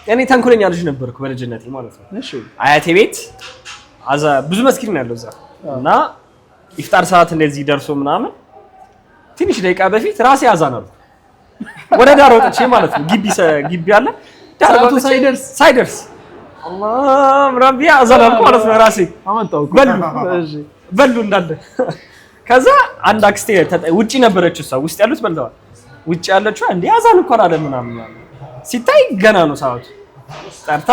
እኔ ተንኮለኛ ልጅ ነበርኩ በልጅነቴ ማለት ነው። እሺ አያቴ ቤት ብዙ መስጊድ ነው ያለው እዛ እና ኢፍጣር ሰዓት እንደዚህ ደርሶ ምናምን ትንሽ ደቂቃ በፊት ራሴ አዛን አልኩ ወደ ዳር ወጥቼ ማለት ነው። ግቢ አለ ዳር ወጥቼ ሳይደርስ አላህ ረቢ አዛን አልኩ ማለት ነው። ራሴ አመጣው በሉ እንዳለ ከዛ አንድ አክስቴ ውጪ ነበረች እሷ ውስጥ ያሉት በልተዋል። ውጪ ያለችው እንዴ አዛን እንኳን አለ ምናምን ሲታይ ገና ነው ሰዓቱ ጠርታ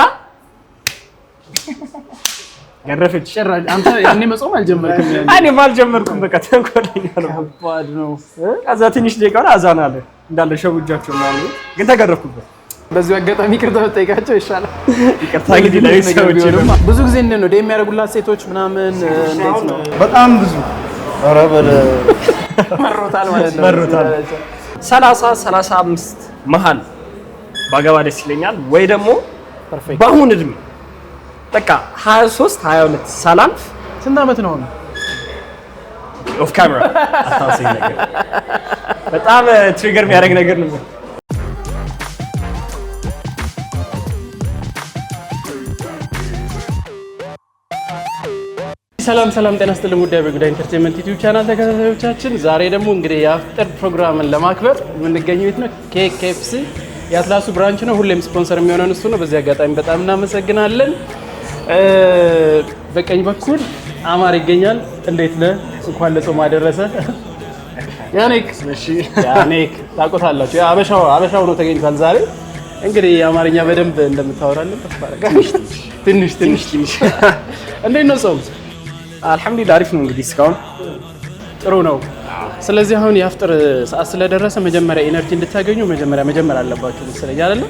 ገረፈች። አንተ ያኔ መጾም አልጀመርክም? እኔ አልጀመርኩም። በቃ ተንኮለኛ ነው። ከዛ ትንሽ ደቂቃ አዛን አለ እንዳለ ሸውጃቸው ማለት ግን ተገረፍኩበት። በዚህ አጋጣሚ ይቅርታ መጠየቃቸው ይሻላል። ይቅርታ እንግዲህ ለሰዎች ብዙ ጊዜ እንደ ነው የሚያደርጉላት ሴቶች ምናምን እንዴት ነው? በጣም ብዙ ረበለ መሮታል ማለት ነው። መሮታል 35 መሃል ባገባ ደስ ይለኛል ወይ ደግሞ ፐርፌክት በአሁን እድሜ በቃ 23 22 ሳላልፍ ስንት ዓመት ነው አሁን? ኦፍ ካሜራ አታውሰኝ ነገር በጣም ትሪገር የሚያደርግ ነገር ነው። ሰላም ጤና ይስጥልኝ ውድ የጉዳይ ኢንተርቴይንመንት ዩቲዩብ ቻናል ተከታታዮቻችን፣ ዛሬ ደግሞ እንግዲህ የአፍጥር ፕሮግራምን ለማክበር የምንገኘው የት ነው? KFC የአትላሱ ብራንች ነው። ሁሌም ስፖንሰር የሚሆነን እሱ ነው። በዚህ አጋጣሚ በጣም እናመሰግናለን። በቀኝ በኩል አማር ይገኛል። እንዴት ነህ? እንኳን ለጾም አደረሰ። ያኔክ ታውቁታላችሁ። አበሻው ነው ተገኝቷል ዛሬ። እንግዲህ የአማርኛ በደንብ እንደምታወራለን ተስፋ አደርጋለሁ። ትንሽ እንዴት ነው ጾም? አልሐምዱሊላህ አሪፍ ነው። እንግዲህ እስካሁን ጥሩ ነው። ስለዚህ አሁን የአፍጥር ሰዓት ስለደረሰ መጀመሪያ ኢነርጂ እንድታገኙ መጀመር አለባችሁ መሰለኝ አይደል?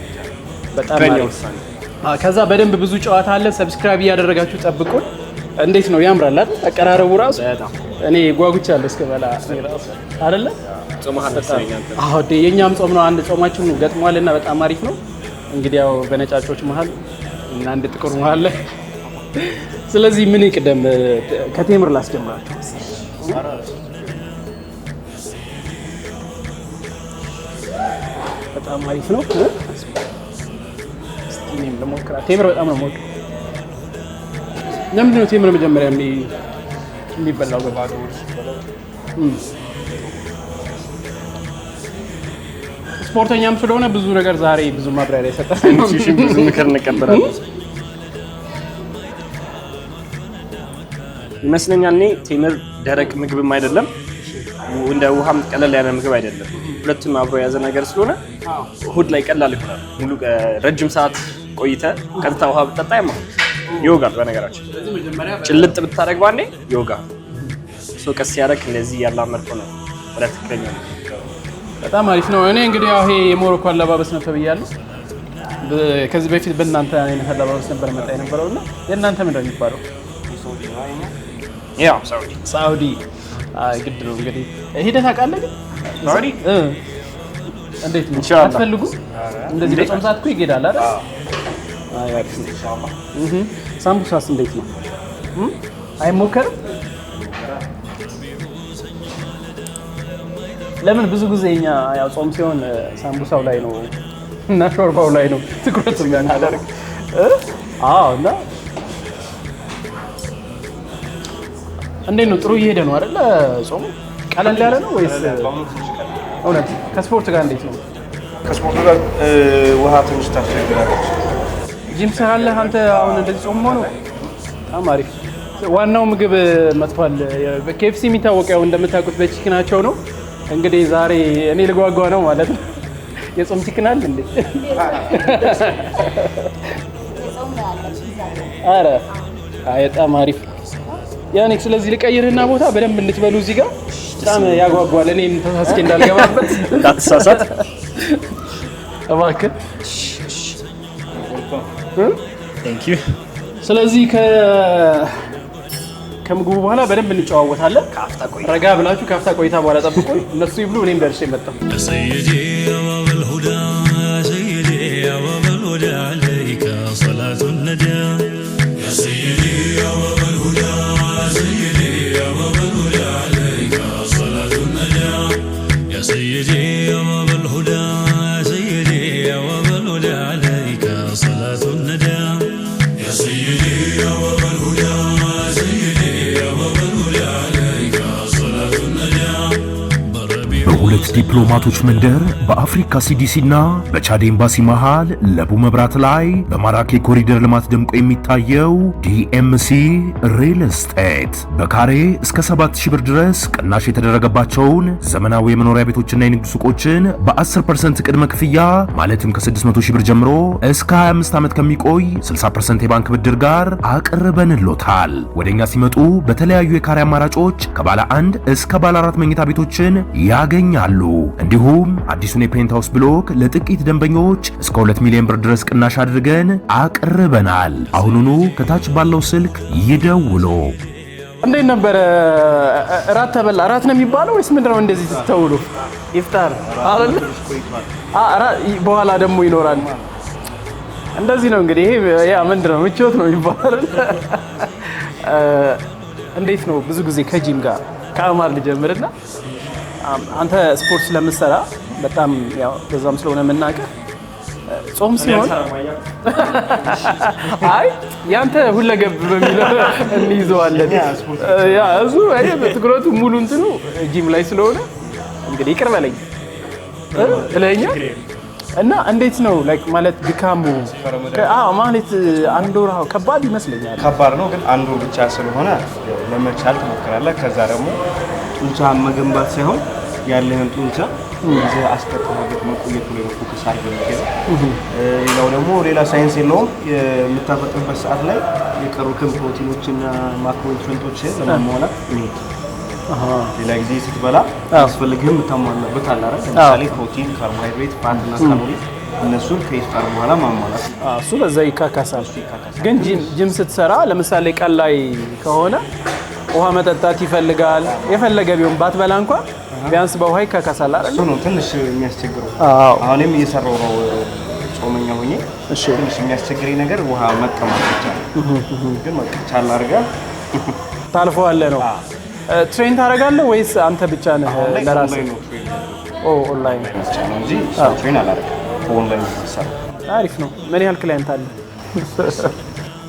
በጣም አሪፍ። ከዛ በደንብ ብዙ ጨዋታ አለ። ሰብስክራይብ እያደረጋችሁ ጠብቁን። እንዴት ነው ያምራል አይደል? አቀራረቡ ራሱ እኔ ጓጉቻለሁ እስከበላ አይደል? ጾማህ ተሰኛንተ አዎ የኛም ጾም ነው። አንድ ጾማችን ገጥሟልና በጣም አሪፍ ነው። እንግዲህ ያው በነጫጮች መሃል እና አንድ ጥቁር መሃል ላይ ስለዚህ ምን ይቅደም? ከቴምር ላስጀምራችሁ። በጣም አሪፍ ነው። እስቲ እኔም ልሞክራ። ቴምር በጣም ነው የምወደው። ለምንድን ነው ቴምር መጀመሪያ የሚበላው? በባዶ ስፖርተኛም ስለሆነ ብዙ ነገር ዛሬ ብዙ ማብራሪያ ይሰጣል። ብዙ ምክር እንቀበላለን ይመስለኛል። እኔ ቴምር ደረቅ ምግብም አይደለም እንደ ውሃም ቀለል ያለ ምግብ አይደለም። ሁለቱም አብሮ የያዘ ነገር ስለሆነ እሑድ ላይ ቀላል ይሆናል። ሙሉ ረጅም ሰዓት ቆይተ ቀጥታ ውሃ ብትጠጣ ይወጋል። በነገራችን ጭልጥ ብታደርግ ባንዴ ይወጋል። ቀስ ያደረክ እንደዚህ ያላመድኩ ነው ወደ ትክክለኛ ነው። በጣም አሪፍ ነው። እኔ እንግዲህ ያው ይሄ የሞሮኮ አለባበስ ነው ተብያለሁ። ከዚህ በፊት በእናንተ አይነት አለባበስ ነበር መጣ የነበረውና የእናንተ ምንድን ነው የሚባለው? ያው ሳውዲ ግድ ነው እንግዲህ ሄደህ ታውቃለህ? ግን ሳውዲ እንዴት ነው አትፈልጉም? እንደዚህ በጾም ሰዓት እኮ ይገዳል አይደል? አይ አሪፍ ነው ኢንሻአላህ። ሳምቡሳስ እንዴት ነው? አይሞከርም? ለምን ብዙ ጊዜ እኛ ያው ጾም ሲሆን ሳምቡሳው ላይ ነው እና ሾርባው ላይ ነው ትኩረት የሚያደርግ እና እንዴት ነው? ጥሩ እየሄደ ነው አይደል? ጾሙ ቀለል ያለ ነው ወይስ? እውነት ከስፖርት ጋር እንዴት ነው? ከስፖርት ጋር ውሃ ትንሽ ታስቸግራለች። ጂም ትሰራለህ አንተ አሁን እንደዚህ ጾም ሆኖ? በጣም አሪፍ። ዋናው ምግብ መጥቷል። KFC የሚታወቀው እንደምታውቁት በቺክናቸው ነው። እንግዲህ ዛሬ እኔ ልጓጓ ነው ማለት ነው። የጾም ቺክን አለ እንዴ? ኧረ በጣም አሪፍ ያኔክ። ስለዚህ ልቀይርህና ቦታ በደንብ እንድትበሉ እዚህ ጋር በጣም ያጓጓል። እኔን ተሳስቼ እንዳልገባበት እንዳትሳሳት እባክህ። ቴንክ ዩ። ስለዚህ ከምግቡ በኋላ በደንብ እንጨዋወታለን። ረጋ ብላችሁ ካፍታ ቆይታ በኋላ ጠብቁን። እነሱ ይብሉ፣ እኔም ደርሼ መጣሁ። ሰይዲ ወልሁዳ ሰይዲ ወልሁዳ አለይከ ሰላቱ ነዳ ሰይዲ ወልሁዳ ሰይዲ ወልሁዳ አለይከ ሰላቱ ነዳ ሰይዲ ወልሁዳ ሰይዲ ወልሁዳ አለይከ صلاة الندى يا سيدي يا بابا الهدى يا سيدي يا بابا الهدى عليك صلاة الندى በሁለት ዲፕሎማቶች መንደር በአፍሪካ ሲዲሲና በቻድ ኤምባሲ መሃል ለቡ መብራት ላይ በማራኪ ኮሪደር ልማት ደምቆ የሚታየው ዲኤምሲ ሪል ስቴት በካሬ እስከ 7000 ብር ድረስ ቅናሽ የተደረገባቸውን ዘመናዊ የመኖሪያ ቤቶችና የንግድ ሱቆችን በ10% ቅድመ ክፍያ ማለትም ከ600 ሺህ ብር ጀምሮ እስከ 25 ዓመት ከሚቆይ 60% የባንክ ብድር ጋር አቅርበንሎታል። ወደኛ ሲመጡ በተለያዩ የካሬ አማራጮች ከባለ 1 እስከ ባለ 4 መኝታ ቤቶችን ያገኛሉ። እንዲሁም አዲሱን የፔንታውስ ብሎክ ለጥቂት ደንበኞች እስከ 2 ሚሊዮን ብር ድረስ ቅናሽ አድርገን አቅርበናል። አሁኑኑ ከታች ባለው ስልክ ይደውሉ። እንዴት ነበር እራት ተበላ? እራት ነው የሚባለው ወይስ ምንድነው? እንደዚህ ተውሉ ኢፍጣር አይደል? በኋላ ደግሞ ይኖራል። እንደዚህ ነው እንግዲህ። ይሄ ያ ምንድነው ምቾት ነው የሚባለው። እንዴት ነው ብዙ ጊዜ ከጂም ጋር ከአማር ልጀምርና አንተ ስፖርት ስለምትሰራ በጣም ያው በዛም ስለሆነ የምናውቀው ጾም ሲሆን አይ ያንተ ሁለገብ በሚለው እንይዘዋለን። ያ እሱ ትኩረቱ ሙሉ እንትኑ ጂም ላይ ስለሆነ እንግዲህ ይቅር በለኝ እለኛ እና እንዴት ነው ላይክ ማለት ድካሙ ማለት አንድ ወር ከባድ ይመስለኛል። ከባድ ነው ግን አንድ ወር ብቻ ስለሆነ ለመቻል ትሞክራለህ። ከዛ ደግሞ ጡንቻ መገንባት ሳይሆን ያለህን ጡንቻ እዚህ አስቀጥማበት መቆየቱ ላይ ፎከስ አድርገህ ሌላው ደግሞ ሌላ ሳይንስ የለውም። የምታፈጥርበት ሰዓት ላይ የቀሩትን ፕሮቲኖችና ማክሮኒውትሪየንቶችን ለማሟላት ሌላ ጊዜ ስትበላ አስፈልግህም የምታሟላበት አለ አይደል? ለምሳሌ ፕሮቲን፣ ካርቦሃይድሬት፣ ፋት እና ካሎሪ እነሱን ከኢፍጣር በኋላ ማሟላት እሱ በዛ ይካካሳል። ግን ጂም ስትሰራ ለምሳሌ ቀን ላይ ከሆነ ውሃ መጠጣት ይፈልጋል። የፈለገ ቢሆን ባትበላ እንኳን ቢያንስ በውሃ ይካካሳል አይደል? እሱ ነው ትንሽ የሚያስቸግረው። አሁንም እየሰራው ነው ጾመኛ ሆኜ። ትንሽ የሚያስቸግረኝ ነገር ውሃ መጠማት ብቻ ነው። ግን መቅቻል አድርገህ ታልፈዋለህ ነው። ትሬን ታደርጋለህ ወይስ አንተ ብቻ ነህ ለራስህ? ኦንላይን ብቻ ነው እንጂ ትሬን አላደርግም። ኦንላይን ነው። አሪፍ ነው። ምን ያህል ክላይንት አለ?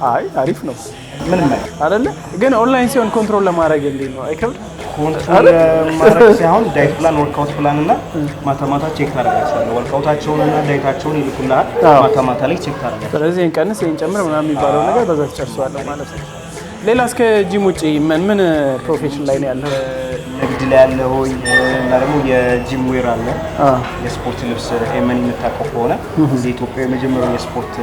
አይ አሪፍ ነው። ምንም አይደለ? ግን ኦንላይን ሲሆን ኮንትሮል ለማድረግ እንዴት ነው? አይከብድ? ኮንትሮል ማድረግ ሳይሆን ዳይት ፕላን፣ ወርክአውት ፕላን እና ማታ ማታ ቼክ ታደርጋለህ። ወርክአውታቸውን እና ዳይታቸውን ይልኩልሃል። ማታ ማታ ላይ ቼክ ታደርጋለህ። ስለዚህ ይሄን ቀንስ ይሄን ጨምር ምናምን የሚባለው ነገር በዛ ተጨርሷል ማለት ነው። ሌላ እስከ ጂም ውጪ ምን ፕሮፌሽን ላይ ነው ያለው? ንግድ ላይ ያለው እና ደግሞ የጂም ዌር አለ። የስፖርት ልብስ ኤመን የምታውቀው ከሆነ የኢትዮጵያ የመጀመሪያው የስፖርት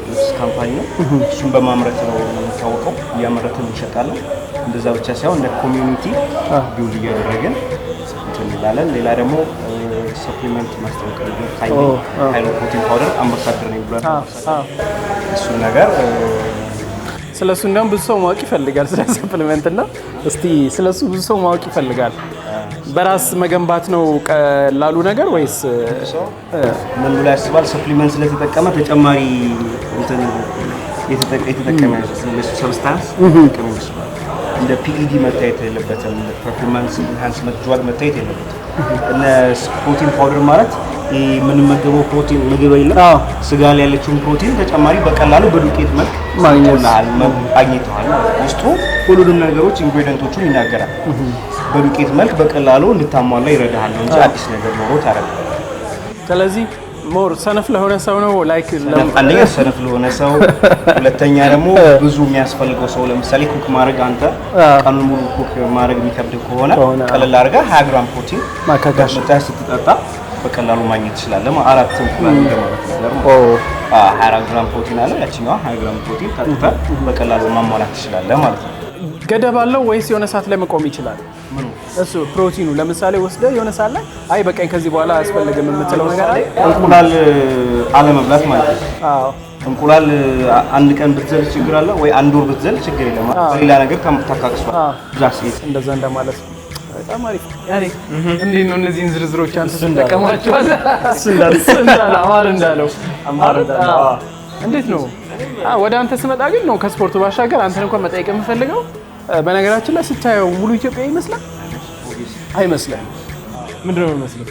ልብስ ካምፓኒ ነው። እሱን በማምረት ነው የሚታወቀው። እያመረትን እንሸጣለን። እንደዛ ብቻ ሳይሆን ለኮሚዩኒቲ ቢውል እያደረግን እንትን እንላለን። ሌላ ደግሞ ሰፕሊመንት ማስተዋወቅ ነው። ሃይሎ ፕሮቲን ፓውደር አምባሳደር ነው ይባላል። እሱ ነገር ስለሱ እንደውም ብዙ ሰው ማወቅ ይፈልጋል። ስለ ሰፕሊመንት እና እስቲ ስለሱ ብዙ ሰው ማወቅ ይፈልጋል። በራስ መገንባት ነው ቀላሉ ነገር ወይስ ምን ብሎ ያስባል? ሰፕሊመንት ስለተጠቀመ ተጨማሪ እንትን የተጠቀመ ሰብስታንስ ተጠቀመ ይችላል። እንደ ፒኢዲ መታየት የለበትም። ፐርፎርማንስ ኢንሃንስመንት ድራግ መታየት የለበትም። እነ ፕሮቲን ፓውደር ማለት የምንመገበው ፕሮቲን ምግብ የለም ስጋ ላይ ያለችውን ፕሮቲን ተጨማሪ በቀላሉ በዱቄት መልክ ማግኘትዋል። ውስጡ ሁሉንም ነገሮች ኢንግሬዲየንቶቹን ይናገራል። በዱቄት መልክ በቀላሉ እንድታሟላ ይረዳሃል እንጂ አዲስ ነገር ኖሮት አይደለም። ስለዚህ ሞር ሰነፍ ለሆነ ሰው ነው ላይክ አንደኛ ሰነፍ ለሆነ ሰው፣ ሁለተኛ ደግሞ ብዙ የሚያስፈልገው ሰው ለምሳሌ ኩክ ማድረግ አንተ ቀኑን ሙሉ ኩክ ማድረግ የሚከብድ ከሆነ ቀለል አድርገህ 20 ግራም ፕሮቲን ማካካሽ ስትጠጣ በቀላሉ ማግኘት ትችላለህ። አራት እንቁላል እንደማለት ነው። 24 ግራም ፕሮቲን አለ። ያቺኛዋ 20 ግራም ፕሮቲን ታጥተህ በቀላሉ ማሟላት ትችላለህ ማለት ነው። ገደብ አለው ወይስ የሆነ ሰዓት ላይ መቆም ይችላል? እሱ ፕሮቲኑ ለምሳሌ ወስደህ የሆነ ሰዓት ላይ አይ በቃኝ ከዚህ በኋላ አያስፈልግም የምትለው ነገር አለ? እንቁላል አለመብላት ማለት ነው። አዎ እንቁላል አንድ ቀን ብትዘል ችግር አለ ወይ? አንድ ወር ብትዘል ችግር የለም። ሌላ ነገር ታካክሷል። ዛስ እንደዛ እንደማለት ነው። በጣም አሪፍ ያኔ እንዴት ነው እነዚህን ዝርዝሮች አንተ ተጠቀማቸዋለህ? አማር እንዳለው እንዴት ነው? ወደ አንተ ስመጣ ግን ነው ከስፖርቱ ባሻገር አንተን እንኳን መጠየቅ የምፈልገው በነገራችን ላይ ስታየው ሙሉ ኢትዮጵያ ይመስላል አይመስልም? ምንድነው የሚመስለው?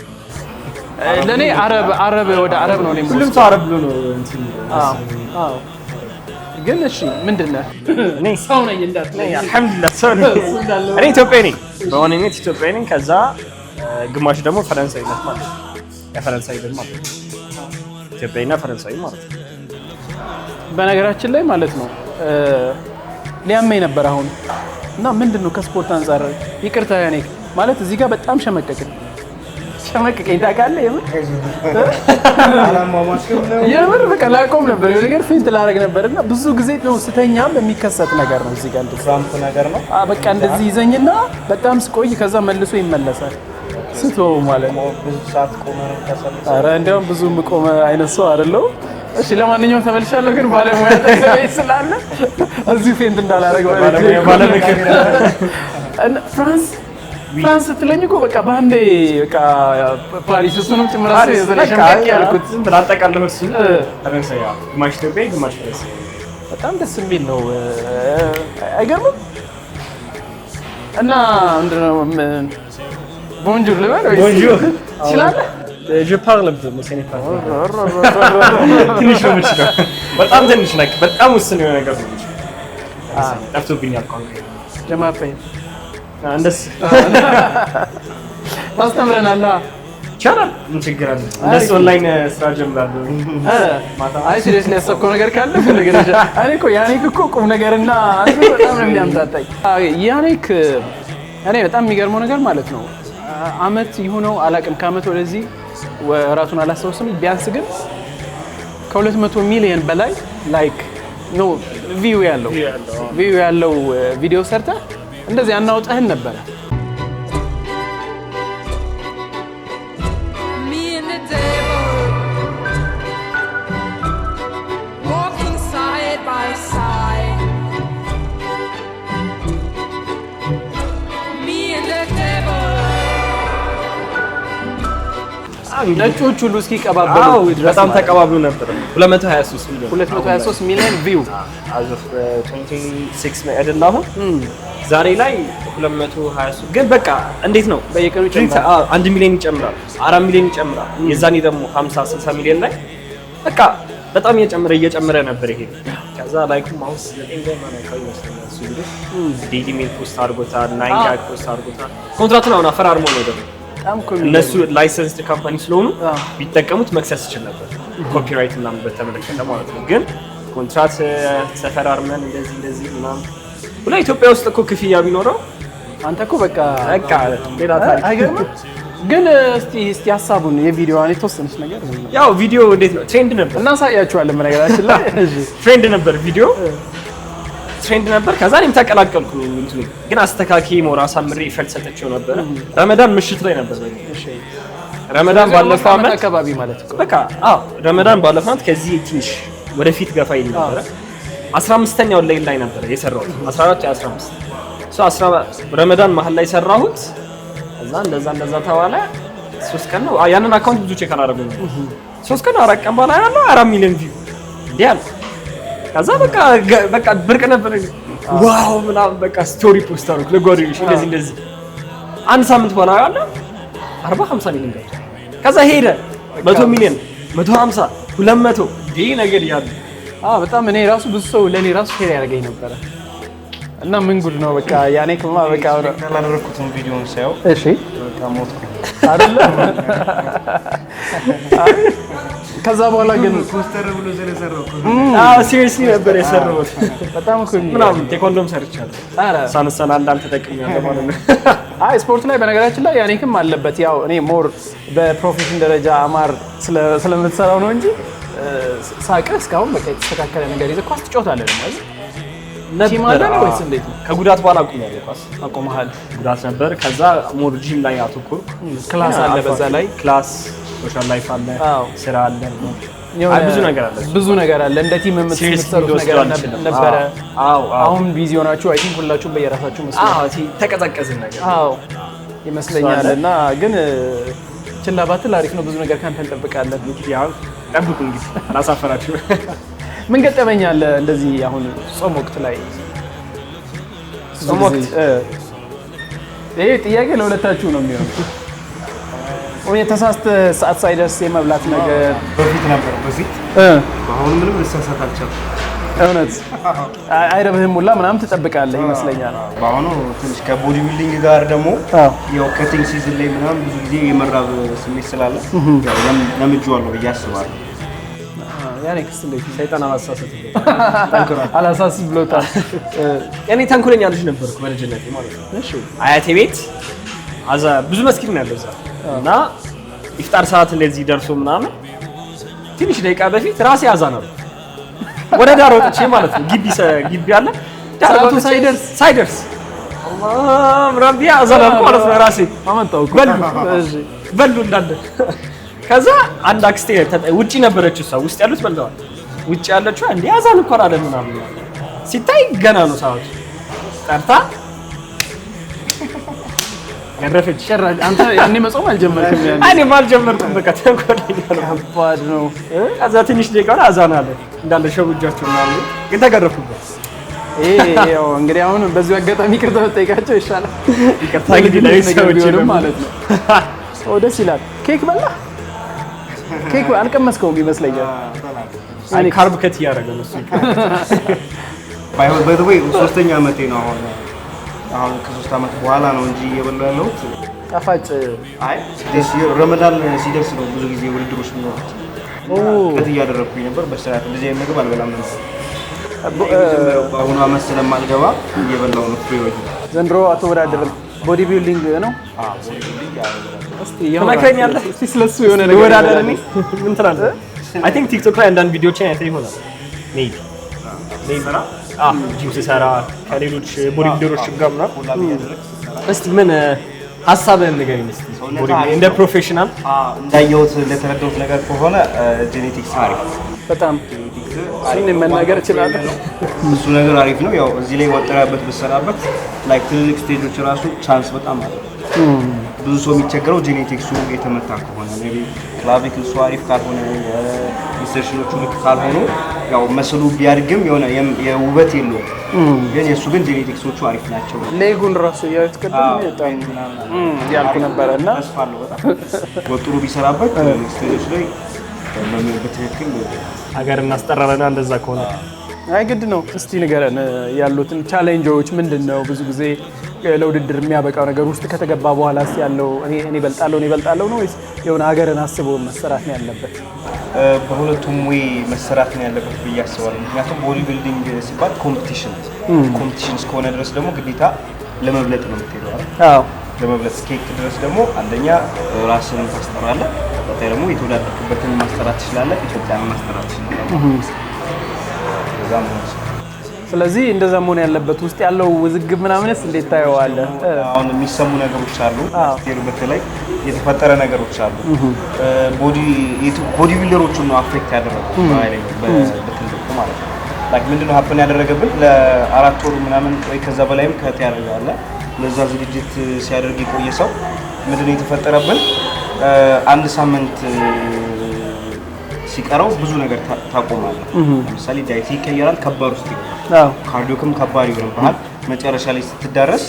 ለኔ አረብ ወደ አረብ ነው ለኔ ሁሉም ሰው አረብ ብሎ ነው እንትን አዎ ግን እሺ ምንድነው እኔ ሰው ነኝ እንዳትለኝ አልሐምዱሊላህ ሰው ነኝ እኔ ኢትዮጵያዊ ነኝ በዋነኝነት ኢትዮጵያዊ ነኝ ከዛ ግማሽ ደግሞ ፈረንሳይ ነኝ ማለት ነው የፈረንሳይ ደግሞ ማለት ነው ኢትዮጵያዊና ፈረንሳይ ማለት ነው በነገራችን ላይ ማለት ነው ሊያመኝ ነበር አሁን እና ምንድነው ከስፖርት አንፃር ይቅርታ ያኔ ማለት እዚህ ጋር በጣም ሸመቀቀኝ ታውቃለህ የምር በቃ ላቆም ነበር የሆነ ነገር ፌንት ላደርግ ነበርና ብዙ ጊዜ ነው ስተኛም የሚከሰት ነገር ነው እዚህ ጋር ትራምፕ ነገር ነው በቃ እንደዚህ ይዘኝና በጣም ስቆይ ከዛ መልሶ ይመለሳል ስቶ ማለት ነው ብዙ ሰዓት ቆመ ነው ተሰልፈ ኧረ እንደውም ብዙ ቆመ አይነት ሰው አይደለም እሺ ለማንኛውም ተመልሻለሁ ግን ባለሙያ ተሰበይ ስላለ እዚህ ፌንት እንዳላደርግ ባለሙያ እና ፍራንስ ትለኝ እኮ በቃ ባንዴ በቃ ፓሪስ እሱንም ጭምራስ የዘለሸምቀቅ ያልኩት ብላጠቃለሁ እሱ ፈረንሳይ ግማሽ ኢትዮጵያ ግማሽ ፈረንሳይ በጣም ደስ የሚል ነው አይገርምም እና ምንድነው ቦንጆር ልበል ወይ ቦንጆር ይችላል je parle un peu mais ce n'est pas ትንሽ ነው የምችለው በጣም ትንሽ ነክ በጣም ውስን የሆነ ነገር ነው ጠፍቶብኛል ቋንቋ ጀማፈይ እንደስ ታስተምረናል ይቻላል ምን ችግር አለ እንደስ ኦንላይን ስራ ጀምራለሁ አይ ሲሪየስ ያሰብከው ነገር ካለ ነገር እኔ እኮ ያኔክ እኮ ቁም ነገርና አንተ በጣም ነው የሚያምታታኝ ያኔክ እኔ በጣም የሚገርመው ነገር ማለት ነው አመት ይሁነው አላቅም ከአመት ወደዚህ ራሱን አላስተውስም ቢያንስ ግን ከ200 ሚሊዮን በላይ ላይክ ነው ቪው ያለው ቪዲዮ ሰርተ እንደዚህ አናውጣህን ነበር ነጮቹ ሁሉ እስኪቀባበሉ በጣም ተቀባብሉ ነበር 223 ሚሊዮን ቪው አዘፍ 26 ላይ አይደለም ዛሬ ላይ 223 ግን በቃ እንዴት ነው በየቀኑ ይጨምራል 1 ሚሊዮን ይጨምራል 4 ሚሊዮን ይጨምራል የዛኔ ደግሞ 50 60 ሚሊዮን ላይ በቃ በጣም እየጨመረ ነበር ይሄ ከዛ ላይክ ማውስ ለጤንገማ ነው ከይመስለኛል እሱ ቪዲዮ ዴሊ ሜል ፖስት አድርጎታል ናይን ጋር ፖስት አድርጎታል ኮንትራቱን አሁን አፈራርሞ ነው ደግሞ እነሱ ላይሰንስድ ካምፓኒ ስለሆኑ ቢጠቀሙት መክሰስ ይችላል ነበር ኮፒራይት ምናምን በተመለከተ ማለት ነው ግን ኮንትራት ተፈራርመን እንደዚህ ምናምን ሁላ ኢትዮጵያ ውስጥ እኮ ክፍያ ቢኖረው አንተ እኮ በቃ ሌላ ታሪክ አይገርምም ግን እስቲ ሐሳቡን የቪዲዮዋን የተወሰነች ነገር ያው ቪዲዮ እንዴት ነው ትሬንድ ነበር እናሳያችኋለን በነገራችን ላይ ትሬንድ ነበር ቪዲዮ ትሬንድ ነበር ከዛ እኔም ተቀላቀልኩ እንትኑ ግን አስተካኪ ሞራ ሳምሪ ኢፌክት ሰጠቸው ነበር ረመዳን ምሽት ላይ ነበር እሺ ረመዳን ባለፈው አመት አካባቢ ማለት ነው በቃ ረመዳን ባለፈው አመት ከዚህ ትንሽ ወደፊት ገፋ ይል ነበር 15ኛው ላይ ነበር የሰራሁት 14 15 ረመዳን መሀል ላይ ሰራሁት ከዛ እንደዛ ተባለ 3 ቀን ነው ያንን አካውንት ብዙ ቼክ አላደረጉም 3 ቀን 4 ቀን በኋላ ያለው 4 ሚሊዮን ቪው እንዲያል ከዛ በቃ ብርቅ ነበር ዋው ምናምን በቃ ስቶሪ ፖስት አድርጎ ለጓደኞች እንደዚህ አንድ ሳምንት በኋላ ያለ 40 50 ሚሊዮን ገብቷል ከዛ ሄደ 100 ሚሊዮን 150 200 ዲ ነገር ያለ በጣም እኔ ራሱ ብዙ ሰው ለኔ ራሱ ሼር ያደርገኝ ነበር እና ምን ጉድ ነው በቃ ያኔክማ በቃ ያላደረኩትን ቪዲዮን ሳይው እሺ በቃ ሞትኩ አይደለ ከዛ በኋላ ግን ፖስተር ብሎ ስለሰራው ሲሪየስሊ ነበር የሰራሁት በጣም እኮ ምናምን ቴኮንዶም ሰርቻለሁ አረ ሳንሰና እንዳል ተጠቅሜያለሁ ማለት ነው ስፖርት ላይ በነገራችን ላይ ያኔክም አለበት ያው እኔ ሞር በፕሮፌሽን ደረጃ አማር ስለምትሰራው ነው እንጂ ሳቅህ እስካሁን በቃ የተስተካከለ ነገር ይዘህ ኳስ ትጫወታለህ ማለት ነበር ወይስ እንዴት ነው ከጉዳት በኋላ አቁሜያለሁ ኳስ አቆመሃል ጉዳት ነበር ከዛ ሞር ጂም ላይ አተኮርኩ ክላስ አለ በዛ ላይ ክላስ ሶሻል ላይፍ አለ ስራ አለ ብዙ ነገር አለ እንደ ቲም የምትሰሩት ነገር ነበረ አሁን ቢዚ ሆናችሁ አይ ቲንክ ሁላችሁም በየራሳችሁ መስራት ተቀዘቀዝን ነገር ይመስለኛል እና ግን ችላ ባትል አሪፍ ነው ብዙ ነገር ካንተ እንጠብቃለን ያው ጠብቁ እንግዲህ አላሳፈራችሁ ምን ገጠመኛል እንደዚህ አሁን ጾም ወቅት ላይ ጾም ወቅት ይሄ ጥያቄ ለሁለታችሁ ነው የሚሆነው ወይ ተሳስተ ሰዓት ሳይደርስ የመብላት ነገር በፊት ነበር በፊት አሁን ምንም ልሳሳት አልቻልኩም እውነት አይረብህም ሁላ ምናምን ትጠብቃለህ ይመስለኛል በአሁኑ ትንሽ ከቦዲ ቢልዲንግ ጋር ደግሞ ያው ከቲንግ ሲዝን ላይ ምናምን ብዙ ጊዜ የመራብ ስሜት ስላለ ያው ለምጄዋለሁ ብዬ አስባለሁ ያኔ ክስለኝ ሰይጣን አላሳስብ ብሎታል እኔ ተንኮለኛ ልጅ ነበርኩ በልጅነቴ ማለት ነው እሺ አያቴ ቤት ብዙ መስጊድ ነው ያለው እዛ እና ኢፍጣር ሰዓት እንደዚህ ደርሶ ምናምን ትንሽ ደቂቃ በፊት ራሴ አዛን ነው ወደ ዳር ወጥቼ ማለት ነው ግቢ አለ ዳርቱ ሳይደርስ አላህ ረቢያ አዛን ማለት ነው ራሴ አመጣው በሉ እንዳለ ከዛ አንድ አክስቴ ውጪ ነበረች እሷ ውስጥ ያሉት በልተዋል ውጪ ያለችው እንዴ አዛን እኮ አይደለም ምናምን ሲታይ ገና ነው ሰዓቱ ጠርታ ገረፈች ሸራጅ አንተ ያኔ መጾም አልጀመርክም ያኔ እኔ አልጀመርኩም በቃ ተንኮለኛ ከባድ ነው ከዛ ትንሽ ደቂቃ አዛን አለ እንዳለ ሸውጃቸው ምናምን ግን ተገረፍኩበት ያው እንግዲህ አሁን በዚህ አጋጣሚ ይቅርታ መጠየቃቸው ይሻላል ይቅርታ እንግዲህ ለሰዎች ማለት ነው ደስ ይላል ኬክ በላ ኬክ አልቀመስከውም ይመስለኛል እኔ ካርብ ከት ያደረገ ነው እሱ ባይሆን በደወይ ሶስተኛ አመቴ ነው አሁን ከ3 አመት በኋላ ነው እንጂ እየበላሁ ያለሁት ጣፋጭ አይ ረመዳን ሲደርስ ነው ብዙ ጊዜ ውድድሮች የሚኖሩት ከት እያደረኩኝ ነበር በስርዓት እንደዚህ አይነት ምግብ አልበላም ነበር በአሁኑ አመት ስለማልገባ እየበላሁ ነው ፍሬ ወይ ዘንድሮ አትወዳደርም ቦዲ ቢልዲንግ ነው ቦዲ ቢልዲንግ እስቲ ተመክረኛለህ እስቲ ስለሱ የሆነ ነገር ወዳደር እኔ ምን ትላለህ አይ ቲንክ ቲክቶክ ላይ አንዳንድ ቪዲዮዎችን አይተህ ይሆናል ሜቢ ሰራ ጂም ሲሰራ ከሌሎች ቦዲ ቢልደሮች ጋር ምናምን እስቲ ምን ሐሳብህን ንገረኝ እስቲ ቦዲ እንደ ፕሮፌሽናል እንዳየሁት እንደተረዳሁት ነገር ከሆነ ጄኔቲክስ አሪፍ በጣም እሱን መናገር እችላለሁ እሱ ነገር አሪፍ ነው ያው እዚህ ላይ ወጥራበት በሰራበት ላይክ ትልቅ ስቴጆች ራሱ ቻንስ በጣም አለ ብዙ ሰው የሚቸገረው ጄኔቲክሱ የተመታ ከሆነ ሜቢ ክላቪክል አሪፍ ካልሆነ ኢንሰርሽኖቹ ልክ ካልሆኑ ያው መስሉ ቢያድግም የሆነ የውበት የለውም ግን የሱ ግን ጄኔቲክሶቹ አሪፍ ናቸው ሌጉን ራሱ ያስቀደም ይጣም ያልኩ ነበርና ተስፋለሁ በጣም ወጥሩ ቢሰራበት ስቴጆች ላይ በትክክል ሀገር እናስጠራረና እንደዛ ከሆነ አይ ግድ ነው እስቲ ንገረን ያሉትን ቻሌንጆች ምንድነው ብዙ ጊዜ ለውድድር የሚያበቃው ነገር ውስጥ ከተገባ በኋላስ ያለው እኔ በልጣለሁ ነው ወይስ የሆነ ሀገርን አስቦ መሰራት ነው ያለበት በሁለቱም ወይ መሰራት ነው ያለበት ብዬ አስባለሁ ምክንያቱም ቦዲ ቢልዲንግ ሲባል ኮምፒቲሽን እስከሆነ ድረስ ደግሞ ግዴታ ለመብለጥ ነው የምትሄደው አይደል ለመብለጥ እስከሄድክ ድረስ ደግሞ አንደኛ ራስህን ታስጠራለህ በተለይ ደግሞ የተወዳደርክበትን ማስጠራት ትችላለህ ኢትዮጵያን ማስጠራት ትችላለህ ስለዚህ እንደዛ መሆን ያለበት ውስጥ ያለው ውዝግብ ምናምንስ እንዴት ታየዋለህ አሁን የሚሰሙ ነገሮች አሉ ስቴሩ በተለይ የተፈጠረ ነገሮች አሉ ቦዲ ቢልደሮቹን ነው አፌክት ያደረገው በትልቁ ማለት ነው ላይክ ምንድነው ሀፕን ያደረገብን ለ4 ወር ምናምን ወይ ከዛ በላይም ከት ያደርጋለ ለዛ ዝግጅት ሲያደርግ የቆየ ሰው ምንድነው የተፈጠረብን አንድ ሳምንት ሲቀረው ብዙ ነገር ታቆማለህ ለምሳሌ ዳይት ይቀየራል ከባድ ውስጥ ካርዲዮክም ከባድ ይሆንብሃል መጨረሻ ላይ ስትዳረስ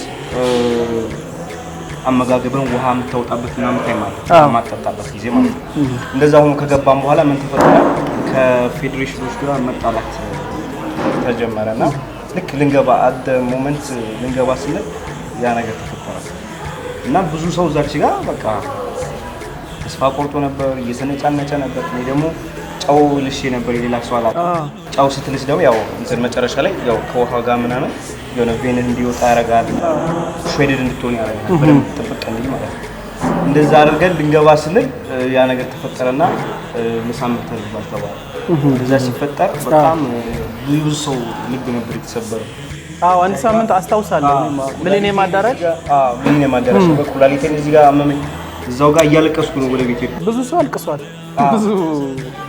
አመጋገብን ውሃ የምታወጣበት ምናምን ታይም አለ ማጠጣበት ጊዜ ማለት ነው እንደዛ ሆኖ ከገባም በኋላ ምን ተፈጠረ ከፌዴሬሽኖች ጋር መጣላት ተጀመረና ልክ ልንገባ አደ ሞመንት ልንገባ ስንል ያ ነገር ተፈጠረ እና ብዙ ሰው ዛች ጋር በቃ ተስፋ ቆርጦ ነበር እየተነጫነጨ ነበር እኔ ደግሞ ጫው ልሽ ነበር የሌላ ሰው አላ ጫው ስትልስ ደግሞ ያው እንትን መጨረሻ ላይ ያው ከውሃ ጋር ምናምን የሆነ ቬን እንዲወጣ ያረጋል ሼድድ እንድትሆን ያረጋል በደንብ ተፈቀደልኝ ማለት ነው እንደዛ አድርገን ልንገባ ስንል ያ ነገር ተፈጠረና ለሳምንት ተባለ እንደዛ ሲፈጠር በጣም ብዙ ሰው ልብ ነበር የተሰበረው አንድ ሳምንት አስታውሳለሁ ሚሊኒየም አዳራሽ በኩላሊቴን እዚህ ጋር አመመኝ እዛው ጋር እያለቀስኩ ነው ወደ ቤቴ ብዙ ሰው አልቅሷል ብዙ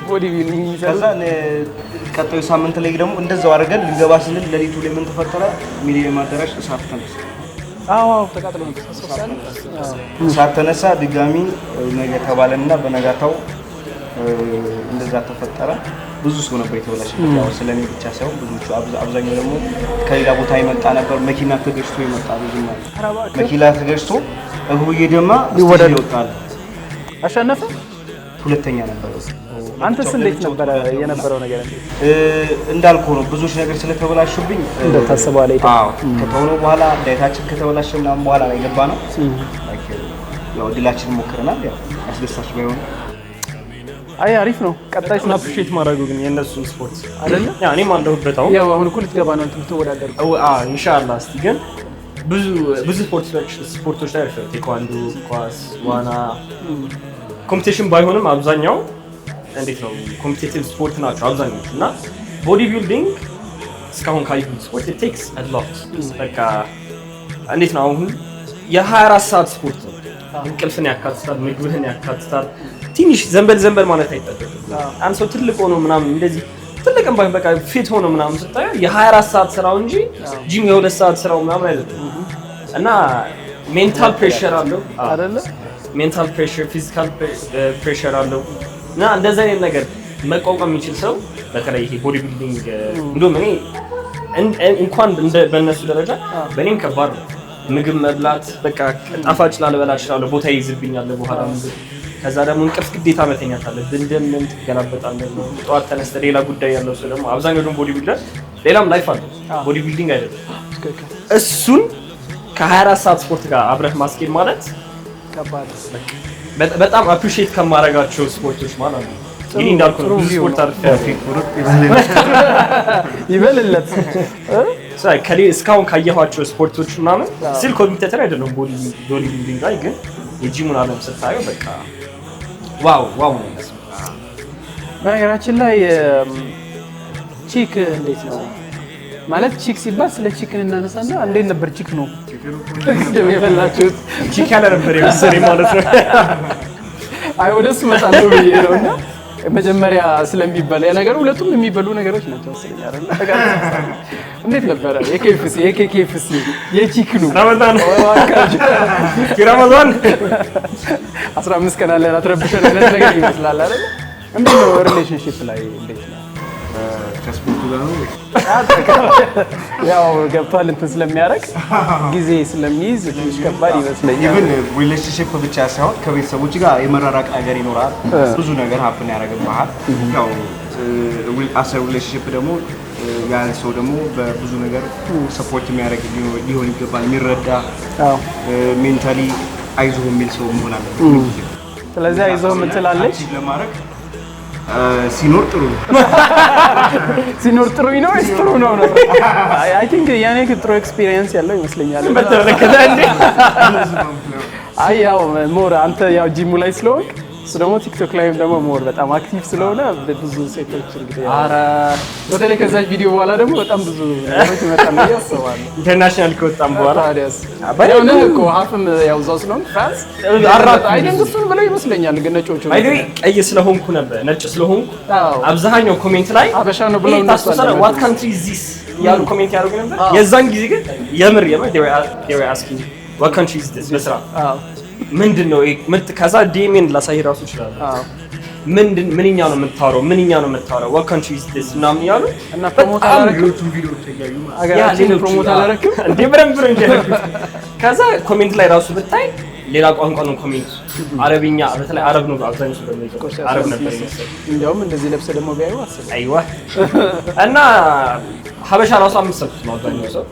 ቦዲ ቢልዲንግ ከዛ ቀጣዩ ሳምንት ላይ ደግሞ እንደዛው አድርገን ልንገባ ስንል ለሊቱ ላይ ምን ተፈጠረ ሚሊኒየም አዳራሽ እሳት ተነሳ ተቃጥሎ እሳት ተነሳ ድጋሚ ነገ ተባለና በነጋታው እንደዛ ተፈጠረ ብዙ ሰው ነበር የተበላሸው ያው ስለኔ ብቻ ሳይሆን ብዙዎቹ አብዛኛው ደግሞ ከሌላ ቦታ ይመጣ ነበር መኪና ተገጭቶ ይመጣ ብዙ ነው መኪና ተገጭቶ እግሩ እየደማ ይወጣል አሸነፈ? ሁለተኛ ነበር። አንተስ እንዴት ነበር የነበረው ነገር? እንዳልኩ ነው ብዙ ነገር ስለተበላሹብኝ እንደታሰበው አለ። አዎ ከተሆነ በኋላ ዳይታችን ከተበላሸ ምናምን በኋላ ላይ ገባ ነው። ያው ድላችን ሞክረናል። ያው አስደሳች ባይሆን አይ አሪፍ ነው። ቀጣይ አፕሪሺየት ማድረጉ ግን የነሱን ስፖርት አይደለ? ያ እኔም አለሁበት። ያው አሁን እኮ ልትገባ ነው እንትን ተወዳደር። ኢንሻአላህ እስቲ ግን ብዙ ስፖርቶች ላይ አልፈው ቴኳንዶ፣ ኳስ፣ ዋና ኮምፒቲሽን ባይሆንም አብዛኛው እንዴት ነው ኮምፒቲቲቭ ስፖርት ናቸው አብዛኞቹ እና ቦዲ ቢልዲንግ እስካሁን ካየሁት ስፖርት it takes a lot በቃ እንዴት ነው አሁን የ24 ሰዓት ስፖርት ነው። እንቅልፍን ያካትታል፣ ምግብህን ያካትታል። ትንሽ ዘንበል ማለት አይጠበቅም። አንድ ሰው ትልቅ ሆኖ ምናምን እንደዚህ ትልቅም ባይ በቃ ፊት ሆኖ ምናምን ስታየው የ24 ሰዓት ስራው እንጂ ጂም የ2 ሰዓት ስራው ምናምን አይደለም እና ሜንታል ፕሬሸር አለው አይደለ? ሜንታል ፕሬሸር፣ ፊዚካል ፕሬሸር አለው እና እንደዛ አይነት ነገር መቋቋም የሚችል ሰው በተለይ ይሄ ቦዲ ቢልዲንግ እንደውም እኔ እንኳን በእነሱ ደረጃ በእኔም ከባድ ነው። ምግብ መብላት በቃ ጣፋጭ ላልበላ እችላለሁ፣ ቦታ ይይዝብኛል በኋላ ምግብ። ከዛ ደግሞ እንቅልፍ ግዴታ መተኛት አለብህ፣ እንደምን ትገላበጣለህ። ጠዋት ተነስተህ ሌላ ጉዳይ ያለው ሰው ደግሞ አብዛኛው ደግሞ ቦዲ ቢልደር ሌላም ላይፍ አለው፣ ቦዲ ቢልዲንግ አይደለም። እሱን ከ24 ሰዓት ስፖርት ጋር አብረህ ማስኬድ ማለት ከባድ በጣም አፕሪሺየት ከማረጋቸው ስፖርቶች ማለት ነው። ይሄ እንዳልኩ ነው ብዙ ስፖርት ይበልለት እስካሁን ካየኋቸው ስፖርቶች ምናምን ስል ኮምፒውተር አይደለም ቦዲ ቢልዲንግ ላይ ግን የጂሙን ዓለም ስታየው በቃ ዋው ነው። በነገራችን ላይ ቺክ እንዴት ነው ማለት ቺክ ሲባል ስለ ቺክን እናነሳና እንዴት ነበር ቺክ ነው ደም የበላችሁት ቺክ ያለ ነበር የመሰለኝ ማለት ነው። አይ ወደሱ መጣለው ብዬ ነውና መጀመሪያ ስለሚበላ ነገር ሁለቱም የሚበሉ ነገሮች ናቸው ስለኛል አይደል? እንዴት ነበር የኬኬፍሲ የቺክኑ ረመዳን 15 ቀን አለ አትረብሸን ነገር ይመስላል አይደል? እንዴት ነው ሪሌሽንሺፕ ላይ እንዴት ነው ከስፖርቱ ጋር ነው? ያው ገብቷል እንትን ስለሚያደርግ ጊዜ ስለሚይዝ ትንሽ ከባድ ይመስለኛል። ኢቭን ሪሌሽንሺፕ ብቻ ሳይሆን ከቤተሰቦች ጋር የመራራቅ ነገር ይኖራል። ብዙ ነገር ሀፕን ያደርግብሃል። ያው አሰር ሪሌሽንሺፕ ደግሞ ያን ሰው ደግሞ በብዙ ነገር ሰፖርት የሚያደርግ ሊሆን ይገባል። የሚረዳ ሜንታሊ አይዞህ የሚል ሰው መሆን አለበት። ስለዚህ አይዞህ ምን ትላለች ለማድረግ ሲኖር ጥሩ ነው። ሲኖር ጥሩ ነው ወይስ ጥሩ ነው? አይ ቲንክ ያኔ ጥሩ ኤክስፒሪየንስ ያለው ይመስለኛል። አይ ያው ሞር አንተ ያው ጂሙ ላይ ስለሆንክ እሱ ደግሞ ቲክቶክ ላይም ደግሞ ሞር በጣም አክቲቭ ስለሆነ ብዙ ሴቶች እንግዲህ ኧረ በተለይ ከዛ ቪዲዮ በኋላ ደግሞ በጣም ብዙ ነገሮች ይመጣሉ ያስባሉ። ኢንተርናሽናል ከወጣም በኋላ ታዲያስ ያው ነው እኮ ሀፍም ያው እዛው ስለሆንክ ፍራንስ አይደል እሱን ብለው ይመስለኛል። ግን ነጮቹ አይደል ቀይ ስለሆንኩ ነበር ነጭ ስለሆንኩ አብዛኛው ኮሜንት ላይ አበሻ ነው ብለው ታስፈሰለ what country is this ያሉ ኮሜንት ያደርጉ ነበር። የዛን ጊዜ ግን የምር they were asking what country is this በስራ ምንድነው ከዛ ዲኤምን ላሳይ ራሱ ይችላል። ምንኛ ነው የምታወራው what country is this ምናምን ያሉ እና ፕሮሞት አላረክም ቪዲዮ ተያዩ አገራችን ፕሮሞት አላረክም እንዴ በረምብር እንጂ ከዛ ኮሜንት ላይ ራሱ ብታይ ሌላ ቋንቋ ነው ኮሜንት አረብኛ በተለይ አረብ ነው አብዛኛው ሰው ደግሞ አረብ ነበር ይመስል እንደውም እንደዚህ ለብሰ ደግሞ ቢያዩ አስብ አይዋ እና ሀበሻ ራሱ አምስት ነው አብዛኛው ሰው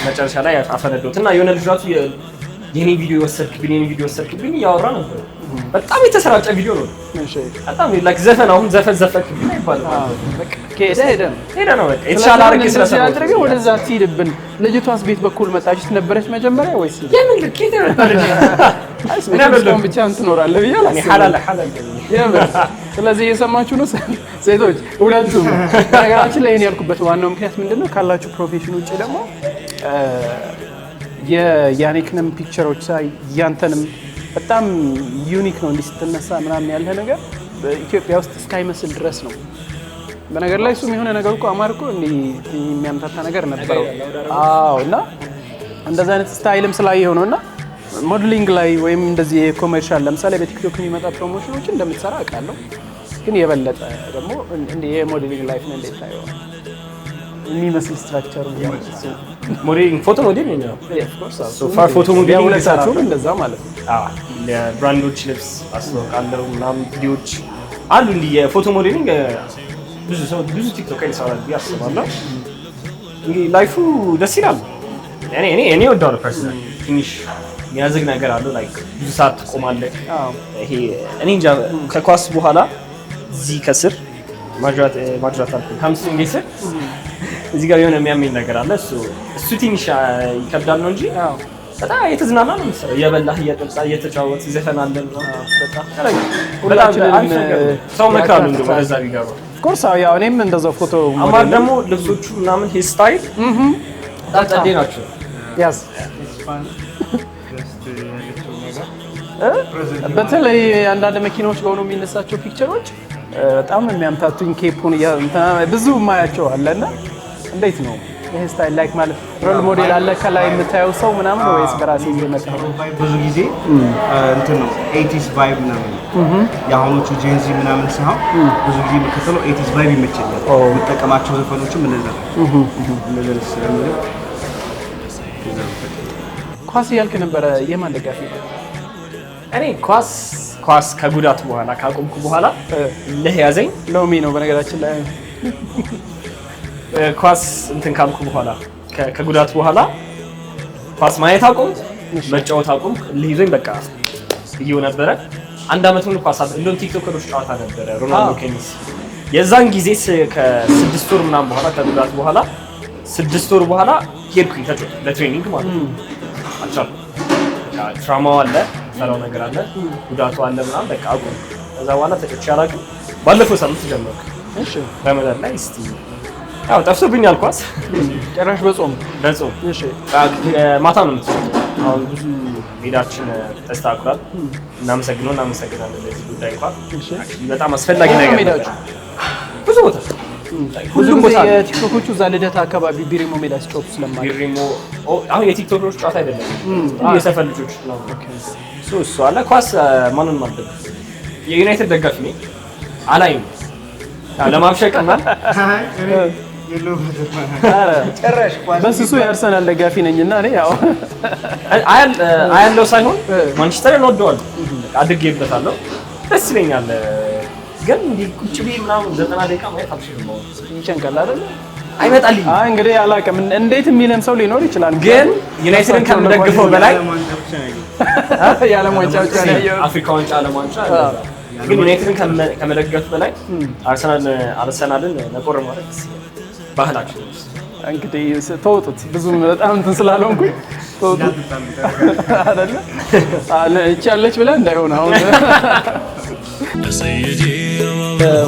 መጨረሻ ላይ አፈነዶት እና የሆነ ልጅ ራሱ የኔ ቪዲዮ ወሰድክብኝ ያወራ ነበር። በጣም የተሰራጨ ቪዲዮ ነው። እሺ በጣም ላይክ ዘፈን አሁን ዘፈንክብኝ አይባልም። በቃ ሄደ ነው በቃ የተሻለ አርግ ስለሰራ አድርገ ወደዛ ትሄድብን። ልጅቷስ ቤት በኩል መጣችት ነበረች መጀመሪያ ወይስ የምን ልኬት ነበር? ምናምን ብቻ እንትኖራለህ ብዬ ሐላል የምር። ስለዚህ እየሰማችሁ ነው ሴቶች ሁለቱም። ነገራችን ላይ እኔ ያልኩበት ዋናው ምክንያት ምንድነው ካላችሁ ፕሮፌሽን ውጪ ደግሞ የያኒክንም ፒክቸሮች ሳይ ያንተንም በጣም ዩኒክ ነው እንዲህ ስትነሳ ምናምን ያለ ነገር በኢትዮጵያ ውስጥ እስካይመስል ድረስ ነው። በነገር ላይ እሱም የሆነ ነገር እኮ አማር እኮ እንዲህ የሚያምታታ ነገር ነበረው። አዎ እና እንደዛ አይነት ስታይልም ስላየው ነውና ሞዴሊንግ ላይ ወይም እንደዚህ የኮመርሻል ለምሳሌ በቲክቶክ የሚመጣ ፕሮሞሽኖች እንደምትሰራ አውቃለሁ። ግን የበለጠ ደግሞ እንደ የሞዴሊንግ ላይፍ ነው እንዴት ታየው የሚመስል ስትራክቸሩ ሞዴሊንግ ፎቶ ሞዴል ነው። ፎቶ ሞዴሊንግ ለሳቸው እንደዛ ማለት ነው። ለብራንዶች ልብስ አስተዋውቃለሁ ምናምን ቪዲዮዎች አሉ። እንዲህ የፎቶ ሞዴሊንግ ብዙ ቲክቶክ ላይ ይሰራል ብዬ አስባለሁ። እንግዲህ ላይፉ ደስ ይላል። እኔ ወዳለሁ ፐርሰናል። ትንሽ የሚያዝግ ነገር አለው። ላይክ ብዙ ሰዓት ትቆማለህ። ይሄ እኔ እንጃ ከኳስ በኋላ እዚህ ከስር ማጅራት አልኩኝ ሃምስትሪንግ ስር እዚህ ጋር የሆነ የሚያመኝ ነገር አለ። እሱ ትንሽ ይከብዳል ነው እንጂ በጣም እየተዝናና ነው የምትሰራው። እየበላህ እየጠጣህ እየተጫወትህ ዘፈናለን ነው። በጣም ሰው መክራሉ እንደው ወደዛ ቢገባ ኮርስ ያው እኔም እንደዛው ፎቶ አማር ደግሞ ልብሶቹ ምናምን ሄር ስታይል በጣም ጸዴ ናቸው። ያስ በተለይ አንዳንድ መኪናዎች ጋር ሆኖ የሚነሳቸው ፒክቸሮች በጣም የሚያምታቱኝ ኬፑን ብዙ ማያቸው አለና እንዴት ነው ይሄ ስታይል ላይክ ማለት ሮል ሞዴል አለ ከላይ የምታየው ሰው ምናምን ወይስ በራሴ እየመጣ ነው? ብዙ ጊዜ እንትን ነው 80s ቫይብ ምናምን የአሁኖቹ ጄንዚ ምናምን ሳይሆን ብዙ ጊዜ የምከተለው 80s ቫይብ ይመቸኛል። የምጠቀማቸው ዘፈኖችም እንደዛ ነው። ኳስ እያልክ ነበረ። የማን ደጋፊ? እኔ ኳስ ከጉዳት በኋላ ካቆምኩ በኋላ ለያዘኝ ሎሚ ነው በነገራችን ላይ ኳስ እንትን ካልኩ በኋላ ከጉዳት በኋላ ኳስ ማየት አቆምኩ፣ መጫወት አቆምኩ። ለይዞኝ በቃ ይው ነበረ። አንድ አመት ሙሉ ኳስ እንደውም ቲክቶከሮች ጨዋታ ነበረ ሮናልዶ ከሜሲ። የዛን ጊዜ ከ6 ወር ምናምን በኋላ ከጉዳት በኋላ 6 ወር በኋላ ሄድኩኝ ለትሬኒንግ ማለት ነው። አልቻልኩም። በቃ ትራማው አለ፣ ሰራው ነገር አለ፣ ጉዳቱ አለ ምናምን በቃ አቆምኩ። ከዛ በኋላ ተጨች ያላችሁ ባለፈው ሳምንት ጀመርኩ። እሺ ረመዳን ላይ እስቲ ያው ጠፍቶብኛል ኳስ ጭራሽ በጾም እሺ ማታ ነው የምትጫወተው። አሁን ብዙ ሜዳችን ተስተካክሏል። እናመሰግናለን ለዚህ ጉዳይ እንኳን በጣም አስፈላጊ ነገር ሜዳችሁ ብዙ ቦታ ሁሉም ቦታ የቲክቶኮቹ እዛ ልደታ አካባቢ ቢሪሞ ሜዳ ሲጫወቱ ስለማለት ቢሪሞ አሁን የቲክቶከሮች ጨዋታ አይደለም የሰፈር ልጆች ነው። እሱ አለ ኳስ ማንን ማለት የዩናይትድ ደጋፊ ነኝ አላይም ለማብሸቅና በስሱ የአርሰናል ደጋፊ ነኝና እኔ ያው አያለው ሳይሆን ማንቸስተርን ወደዋለሁ አድጌበታለሁ ደስ ይለኛል። ግን እንዲህ ቁጭ ብዬ ምናምን 90 ደቂቃ ማየት አልችልም። ይጨንቃል አይደል? አይመጣልኝ። እንግዲህ አላውቅም እንዴት የሚለን ሰው ሊኖር ይችላል። ግን ዩናይትድን ከምደግፈው በላይ የዓለም ዋንጫ ብቻ ነው ያየሁት። አፍሪካ ዋንጫ ዓለም ዋንጫ ግን ዩናይትድን ከመደገፍ በላይ አርሰናልን ነቆር ማለት ባህላችን እንግዲህ ተወጡት። ብዙም በጣም እንትን ስላልሆንኩኝ ተወጡት አይደለ? እቺ ያለች ብለህ እንዳይሆን አሁን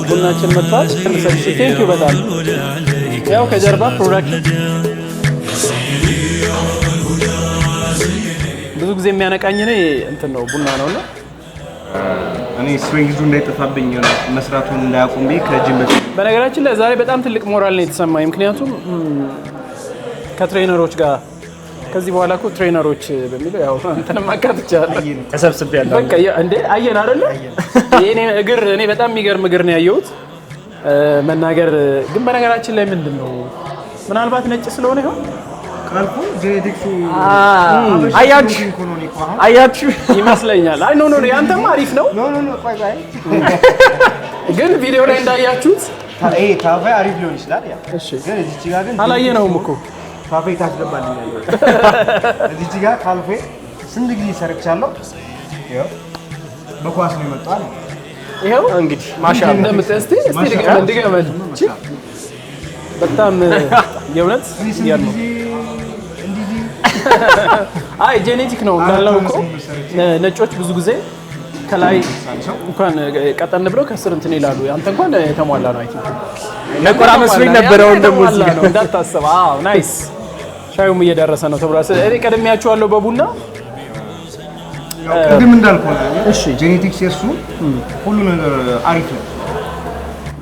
ቡናችን መጥቷል። ቴንኪው በጣም ያው ከጀርባ ፕሮዳክት ብዙ ጊዜ የሚያነቃኝ እኔ እንትን ነው ቡና ነውና እኔ ስትሪንግዙ እንዳይጠፋብኝ መስራቱን እንዳያቆም ከጂም በነገራችን ላይ ዛሬ በጣም ትልቅ ሞራል ነው የተሰማኝ። ምክንያቱም ከትሬነሮች ጋር ከዚህ በኋላ እኮ ትሬነሮች በሚለው ያው እንትንም አካትቻለሁ ተሰብስቤያለሁ። በቃ እንዴ አየን አይደለ? የኔ እግር እኔ በጣም የሚገርም እግር ነው ያየሁት። መናገር ግን በነገራችን ላይ ምንድነው ምናልባት ነጭ ስለሆነ ይሆን ካልኩ ጄኔቲክሱ አያችሁ ይመስለኛል። አይ ኖ ያንተማ አሪፍ ነው። ቆይ ግን ቪዲዮ ላይ እንዳያችሁት ታፋ አሪፍ ሊሆን ይችላል። እሺ ግን እዚህ ጋር ግን አላየነውም እኮ ታፋ ታስገባልኛል። እዚህ ጋር ካልፌ ስንት ጊዜ ሰርቻለሁ። ይኸው በኳስ ነው የመጣው። ይኸው እንግዲህ ማሻአላ እንደምትስቲ ድገመል በጣም የእውነት ያለው አይ ጄኔቲክ ነው እንዳለው እኮ ነጮች ብዙ ጊዜ ከላይ እንኳን ቀጠን ብለው ከስር እንትን ይላሉ። አንተ እንኳን የተሟላ ነው። አይ ቲንክ ነቆራ መስሎኝ ነበረው እንደዚህ ነው እንዳታስብ። አዎ ናይስ። ሻዩም እየደረሰ ነው ተብሏል። እኔ ቀድሜያችኋለሁ በቡና ቅድም እንዳልኩህ እሺ ጄኔቲክስ የሱ ሁሉ ነገር አሪፍ ነው።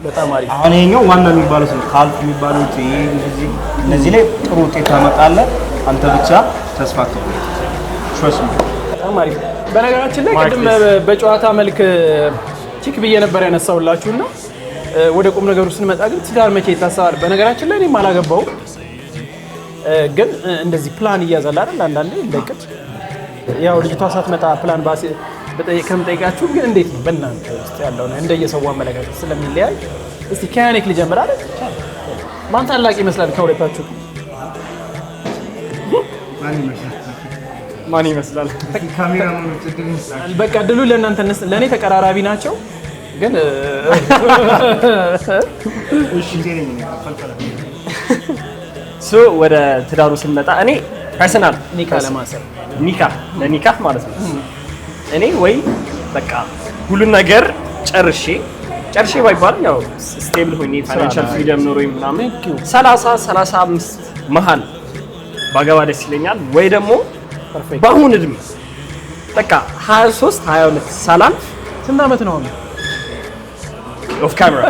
በጣም አሪፍ። አሁን ይሄኛው ዋና የሚባለው ካልፍ የሚባለው እነዚህ ላይ ጥሩ ውጤት ታመጣለህ። አንተ ብቻ ተስፋ አትቁረጥ። በጣም አሪፍ። በነገራችን ላይ ቅድም በጨዋታ መልክ ቺክ ብዬ ነበር ያነሳውላችሁና ወደ ቁም ነገሩ ስንመጣ ግን ትዳር መቼ ይታሰባል? በነገራችን ላይ እኔም አላገባውም። ግን እንደዚህ ፕላን ይያዛል አይደል አንዳንዴ እንደቅድ ያው ልጅቷ ሳትመጣ ፕላን ባስ በጠይቀም ጠይቃችሁ ግን እንዴት ነው በእናንተ ውስጥ ያለው ነው እንደየሰው አመለካከት ስለሚለያይ እስቲ ከያኔክ ልጀምር አይደል ማን ታላቅ ይመስላል ከሁለታችሁ ማን ይመስላል ካሜራማኖች ድምጽ በቃ ድሉ ለእናንተ ለኔ ተቀራራቢ ናቸው ግን እሺ ሶ ወደ ትዳሩ ስንመጣ እኔ ፐርሰናል ኒካ ማለት ነው እኔ ወይ በቃ ሁሉ ነገር ጨርሼ ባይባልም ያው ስቴብል ሆኜ ፋይናንሻል ፍሪደም ኖሮኝ ምናምን 35 መሃል ባገባ ደስ ይለኛል ወይ ደግሞ በአሁን እድሜ በቃ 23 22 ሰላም ስንት ዓመት ነው ኦፍ ካሜራ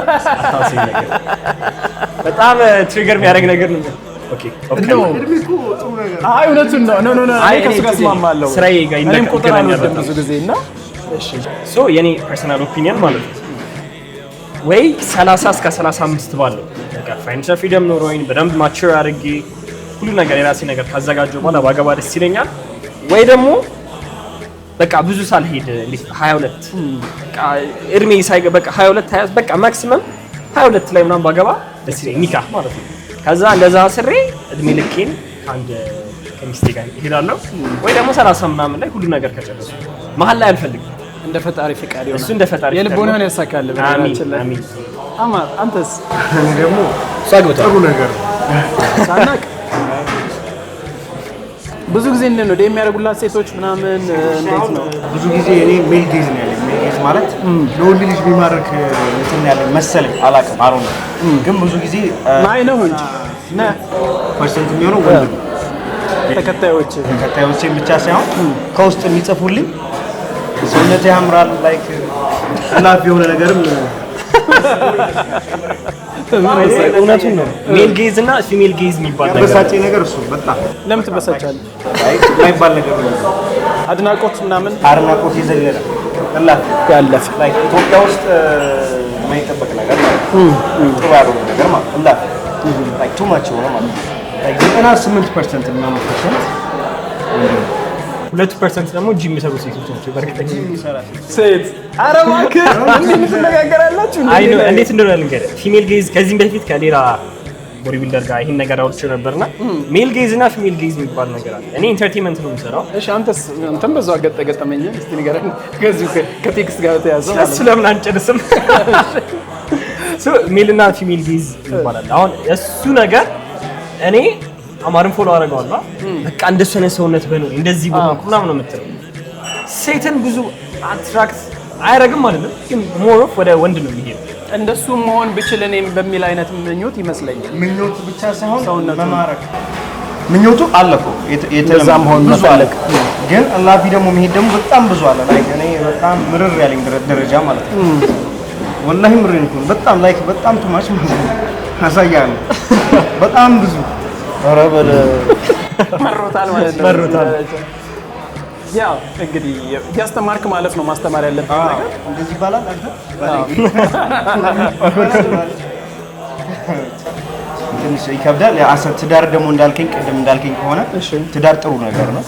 በጣም ትሪገር የሚያደርግ ነገር ነው ኦኬ አይ እውነቱን ነው ኖ አይ ከሱ ጋር ስማማለሁ ስራዬ ጋር ይነገራኛል ብዙ ጊዜ እና እሺ ሶ የኔ ፐርሰናል ኦፒኒየን ማለት ነው ወይ 30 እስከ 35 ባለው በቃ ፋይናንሻል ፍሪደም ኖሮኝ በደንብ ማቹር አድርጌ ሁሉ ነገር የራሴ ነገር ካዘጋጀው በኋላ ባገባ ደስ ይለኛል ወይ ደግሞ በቃ ብዙ ሳልሄድ 22 በቃ እድሜ ሳይገባ በቃ 22 20 በቃ ማክሲመም 22 ላይ ምናምን ባገባ ደስ ይለኛል ኒካህ ማለት ነው ከዛ እንደዛ ስሬ እድሜ ልኬን አንድ ከሚስቴ ጋር እሄዳለሁ ወይ ደግሞ 30 ምናምን ላይ ሁሉ ነገር ከጨረሱ መሀል ላይ አልፈልግም እንደ ፈጣሪ ፍቃድ ይሆናል እሱ እንደ ፈጣሪ የልቦናን ያሳካል በእናታችን ላይ አሜን አማር አንተስ እኔ ደግሞ ጥሩ ነገር ሳናቅ ብዙ ጊዜ እንደው ደም የሚያደርጉላት ሴቶች ምናምን እንዴት ነው ብዙ ጊዜ እኔ ሜል ጌዝ ነው ያለኝ ሜል ጌዝ ማለት ለወንድ ልጅ ቢማርክ እንትን ያለኝ መሰለኝ አላውቅም አሮን ግን ብዙ ጊዜ ማይ ነው እንጂ ፐርሰንት የሚሆነው ወንድ ተከታዮች ብቻ ሳይሆን ከውስጥ የሚጽፉልኝ ሰውነት ያምራል ላይክ ላፍ የሆነ ነገርም እውነቱን ነው ሜል ጌዝ እና ፊሜል ጌዝ የሚባል ነገር በሳጭ ነገር እሱ በጣም ለምን ትበሳጫለህ አይ የማይባል ነገር ነው አድናቆት ምናምን አድናቆት የዘለለ ላፍ ያለፈ ላይክ ኢትዮጵያ ውስጥ የማይጠበቅ ነገር ማለት ጥሩ ያልሆነ ነገር ማለት ላፍ ላይክ ቱ ማች ሆነ ማለት ላይክ 98% እና 2% ደግሞ ጂም የሚሰሩ ሴቶች ናቸው በርግጠኛ ሴት ኧረ እባክህ እንዴት ትነጋገራላችሁ እንዴት እንደሆነ ልንገርህ ፊሜል ጌዝ ከዚህም በፊት ከሌላ ቦዲ ቢልደር ጋር ይሄን ነገር አውርቼ ነበርና ሜል ጌዝ እና ፊሜል ጌዝ የሚባል ነገር አለ እኔ ኢንተርቴይንመንት ነው የምሰራው እሺ አንተም በዛው ገጠመኝ እስቲ ንገረኝ ከዚህ ከቴክስት ጋር ተያዘው ማለት ነው ለምን አንጨርስም ሜል እና ፊሜል ጌዝ ይባላል አሁን እሱ ነገር እኔ አማርን ፎሎ አደረጋለሁ በቃ እንደሱ አይነት ሰውነት በኖር እንደዚህ በሆንኩ ምናምን ነው የምትለው ሴትን ብዙ አትራክት አያረግም አይደለም ግን ሞር ኦፍ ወደ ወንድ ነው የሚሄደው እንደሱ መሆን ብችል እኔም በሚል አይነት ምኞት ይመስለኛል ምኞቱ ብቻ ሳይሆን መማረክ ምኞቱ አለ እኮ የተለዛ መሆን መፈለግ ግን አላፊ ደግሞ መሄድ ደግሞ በጣም ብዙ አለ ላይክ እኔ በጣም ምርር ያለኝ ደረጃ ማለት ነው ወላሂ ምርር ነው በጣም ላይክ በጣም ቱማች ማለት ነው አሳያለሁ በጣም ብዙ ረበለ መሮታል ማለት ነው መሮታል ያው እንግዲህ ያስተማርክ ማለት ነው ማስተማር ያለበት ነገር እንደዚህ ይባላል አንተ ትንሽ ይከብዳል ትዳር ደግሞ እንዳልከኝ ከሆነ ትዳር ጥሩ ነገር ነው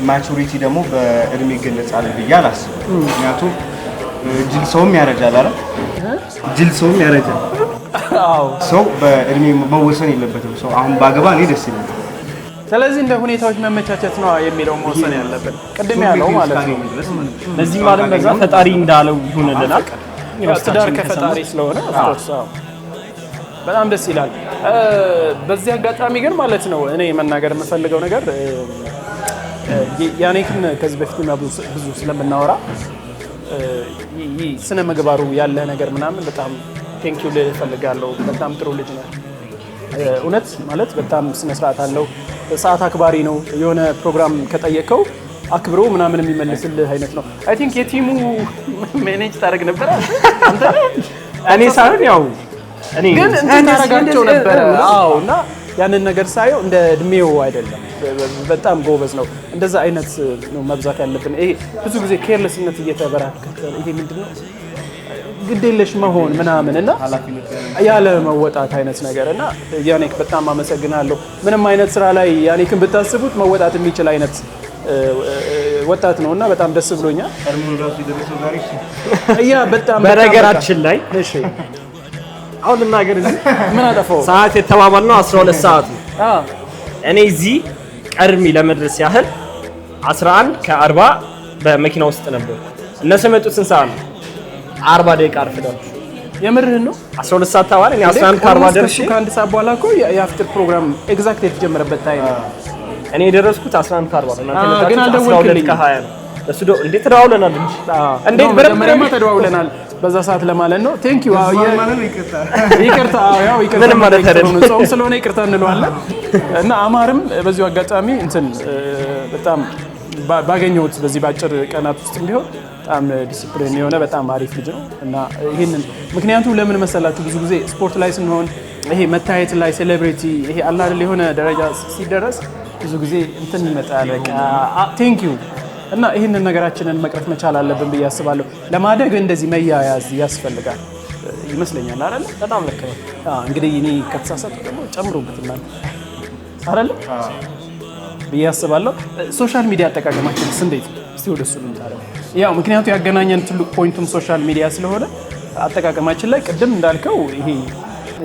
ማቹሪቲ ደግሞ በእድሜ ይገለጻል ብዬ አላስብም ምክንያቱም ጅል ሰውም ያረጃል አይደል ጅል ሰውም ያረጃል አዎ ሰው በእድሜ መወሰን የለበትም ሰው አሁን ባገባ እኔ ደስ ይለኛል ስለዚህ እንደ ሁኔታዎች መመቻቸት ነው የሚለው መወሰን ያለበት ቅድም ያለው ማለት ነው ለዚህ ማለት በዛ ፈጣሪ እንዳለው ይሁንልናል ትዳር ከፈጣሪ ስለሆነ ኦፍኮርስ በጣም ደስ ይላል በዚህ አጋጣሚ ግን ማለት ነው እኔ መናገር የምፈልገው ነገር ያኔክን ከዚህ በፊት ብዙ ስለምናወራ ስነ ምግባሩ ያለ ነገር ምናምን በጣም ቴንኪው ልፈልጋለሁ በጣም ጥሩ ልጅ ነው እውነት ማለት በጣም ስነ ስርዓት አለው ሰዓት አክባሪ ነው የሆነ ፕሮግራም ከጠየቀው አክብሮ ምናምን የሚመልስልህ አይነት ነው አይ ቲንክ የቲሙ ማኔጅ ታደርግ ነበር አንተ እኔ ሳይሆን ያው እኔ ግን እንትን ታደርጋቸው ነበር አዎ እና ያንን ነገር ሳየው እንደ እድሜው አይደለም በጣም ጎበዝ ነው እንደዛ አይነት ነው መብዛት ያለብን ይሄ ብዙ ጊዜ ኬርለስነት እየተበራከተ ይሄ ምንድነው ግዴለሽ መሆን ምናምን እና ያለ መወጣት አይነት ነገር እና ያኔክ በጣም አመሰግናለሁ። ምንም አይነት ስራ ላይ ያኔክን ብታስቡት መወጣት የሚችል አይነት ወጣት ነውና በጣም ደስ ብሎኛል። ያ በጣም በነገራችን ላይ እሺ አሁን ልናገር እዚህ ምን አጠፋው? ሰዓት የተባባልነው 12 ሰዓት ነው። እኔ እዚህ ቀድሜ ለመድረስ ያህል 11:40 በመኪና ውስጥ ነበር። እነሱ የመጡት ስንት ሰዓት ነው? 40 ደቂቃ አርፍዳችሁ። የምርህን ነው? 12 ሰዓት ተባለ። እኔ 11:40 ደርሼ ከአንድ ሰዓት በኋላ እኮ የአፍጥር ፕሮግራም ኤግዛክት የተጀመረበት ታይም እኔ የደረስኩት 11:40 ነው። እናንተ ግን መጣችሁ 12:20 ነው። እሱ እንዴት ተደዋውለናል እንጂ እንዴት በረመረማ ተደዋውለናል በዛ ሰዓት ለማለት ነው። ቴንክ ዩ ይቅርታ ያው ይቅርታ ምንም ማለት አይደለም። ጾም ስለሆነ ይቅርታ እንለዋለን። እና አማርም በዚሁ አጋጣሚ እንትን በጣም ባገኘሁት በዚህ ባጭር ቀናት ውስጥ ቢሆን በጣም ዲሲፕሊን የሆነ በጣም አሪፍ ልጅ ነው እና ይሄንን ምክንያቱም ለምን መሰላችሁ ብዙ ጊዜ ስፖርት ላይ ስንሆን ይሄ መታየት ላይ ሴሌብሪቲ ይሄ አላ አይደል የሆነ ደረጃ ሲደረስ ብዙ ጊዜ እንትን ይመጣል። በቃ ቴንክ ዩ እና ይህንን ነገራችንን መቅረፍ መቻል አለብን ብዬ አስባለሁ። ለማደግ እንደዚህ መያያዝ ያስፈልጋል ይመስለኛል አይደል? በጣም ልክ ነው። እንግዲህ እኔ ከተሳሳትኩ ደግሞ ጨምሩበት እናንተ አይደል ብዬ አስባለሁ። ሶሻል ሚዲያ አጠቃቀማችንስ እንዴት ነው? እስቲ ወደ እሱ ልንጣረው። ያው ምክንያቱ ያገናኘን ትልቅ ፖይንቱም ሶሻል ሚዲያ ስለሆነ አጠቃቀማችን ላይ ቅድም እንዳልከው ይሄ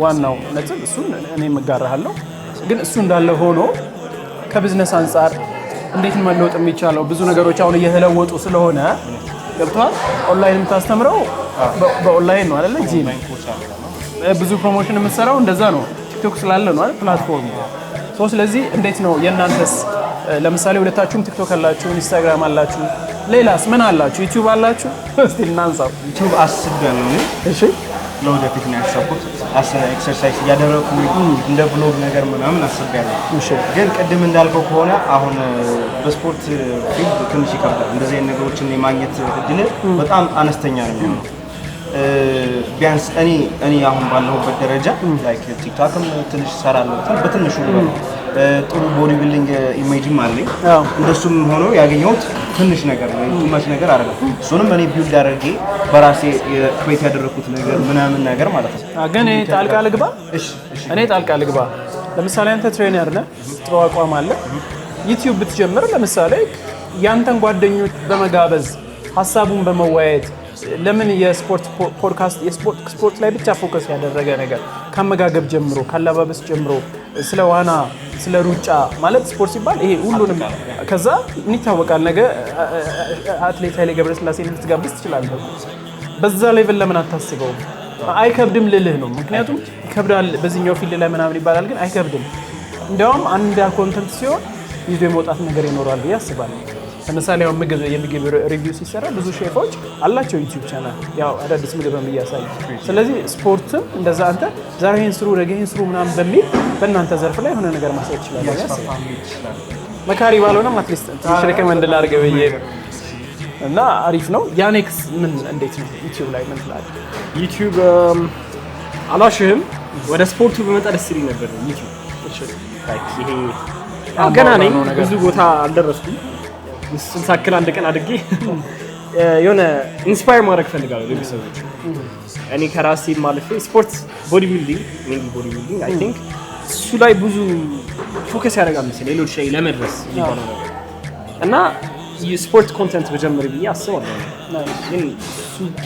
ዋናው ነጥብ እሱን እኔ መጋራሃለሁ። ግን እሱ እንዳለ ሆኖ ከቢዝነስ አንጻር እንዴት መለወጥ የሚቻለው ብዙ ነገሮች አሁን እየተለወጡ ስለሆነ ገብቷል። ኦንላይን የምታስተምረው በኦንላይን ነው አይደል? ጂም ብዙ ፕሮሞሽን የምትሰራው እንደዛ ነው። ቲክቶክ ስላለ ነው አይደል ፕላትፎርሙ። ስለዚህ እንዴት ነው የእናንተስ? ለምሳሌ ሁለታችሁም ቲክቶክ አላችሁ፣ ኢንስታግራም አላችሁ፣ ሌላስ ምን አላችሁ? ዩቲዩብ አላችሁ? እስቲ እናንሳው። ዩቲዩብ አስቤያለሁ እኔ። እሺ ለወደፊት ነው ያሰብኩት። ኤክሰርሳይዝ እያደረኩ እንደ ብሎግ ነገር ምናምን አስቤያለሁ። ግን ቅድም እንዳልከው ከሆነ አሁን በስፖርት ፊልድ ትንሽ ይከብዳል። እንደዚህ አይነት ነገሮችን የማግኘት እድል በጣም አነስተኛ ነው የሚሆነው። ቢያንስ እኔ አሁን ባለሁበት ደረጃ ላይክ ቲክቶክም ትንሽ ሰራለሁ በትንሹ ጥሩ ቦዲ ቢልዲንግ ኢሜጅም አለኝ። እንደሱም ሆኖ ያገኘሁት ትንሽ ነገር ነው ትንሽ ነገር አይደለም። እሱንም እኔ ቢልድ አድርጌ በራሴ ክሬት ያደረኩት ነገር ምናምን ነገር ማለት ነው። ግን ጣልቃ ልግባ? እኔ ጣልቃ ልግባ። ለምሳሌ አንተ ትሬነር ነህ፣ ጥሩ አቋም አለ። ዩቲዩብ ብትጀምር ለምሳሌ ያንተን ጓደኞች በመጋበዝ ሀሳቡን በመወያየት ለምን የስፖርት ፖድካስት ስፖርት ላይ ብቻ ፎከስ ያደረገ ነገር ከአመጋገብ ጀምሮ ካለባበስ ጀምሮ ስለ ዋና ስለ ሩጫ ማለት ስፖርት ሲባል ይሄ ሁሉንም ከዛ ይታወቃል። ነገ አትሌት ኃይሌ ገብረስላሴ ልትጋብዝ ትችላለህ። በዛ ሌቭል ለምን አታስበውም? አይከብድም ልልህ ነው። ምክንያቱም ይከብዳል በዚህኛው ፊልድ ላይ ምናምን ይባላል፣ ግን አይከብድም። እንዲያውም አንድ ኮንተንት ሲሆን ይዞ የመውጣት ነገር ይኖራል ብዬ አስባለሁ። ለምሳሌ ያው የምግብ ሪቪው ሲሰራ ብዙ ሼፎች አላቸው ዩቲዩብ ቻናል ያው አዳዲስ ምግብም እያሳዩ። ስለዚህ ስፖርትም እንደዛ አንተ ዛሬ ይሄን ስሩ ነገ ይሄን ስሩ ምናምን በሚል በእናንተ ዘርፍ ላይ የሆነ ነገር ማሳየት ይችላል። መካሪ ባልሆነም አትሊስት ትንሽ ሪከመንድ ላድርግ ብዬ እና አሪፍ ነው። ያኔክስ ምን እንዴት ነው ዩቲዩብ ላይ ምን ትላለህ? ዩቲዩብ አላሽህም ወደ ስፖርቱ በመጣ ደስ ይለኝ ነበር። ዩቲዩብ ይሄ ገና ነኝ፣ ብዙ ቦታ አልደረስኩም። ስንሳክል አንድ ቀን አድጌ የሆነ ኢንስፓየር ማድረግ ፈልጋለሁ ለቤተሰቦች። እኔ ከራሴ ማለፌ ስፖርት ቦዲ ቢልዲንግ አይ ቲንክ እሱ ላይ ብዙ ፎከስ ያደርጋል መሰለኝ ሌሎች ላይ ለመድረስ የሚባለው ነገር እና የስፖርት ኮንተንት በጀመረ ብዬ አስባለሁ። ግን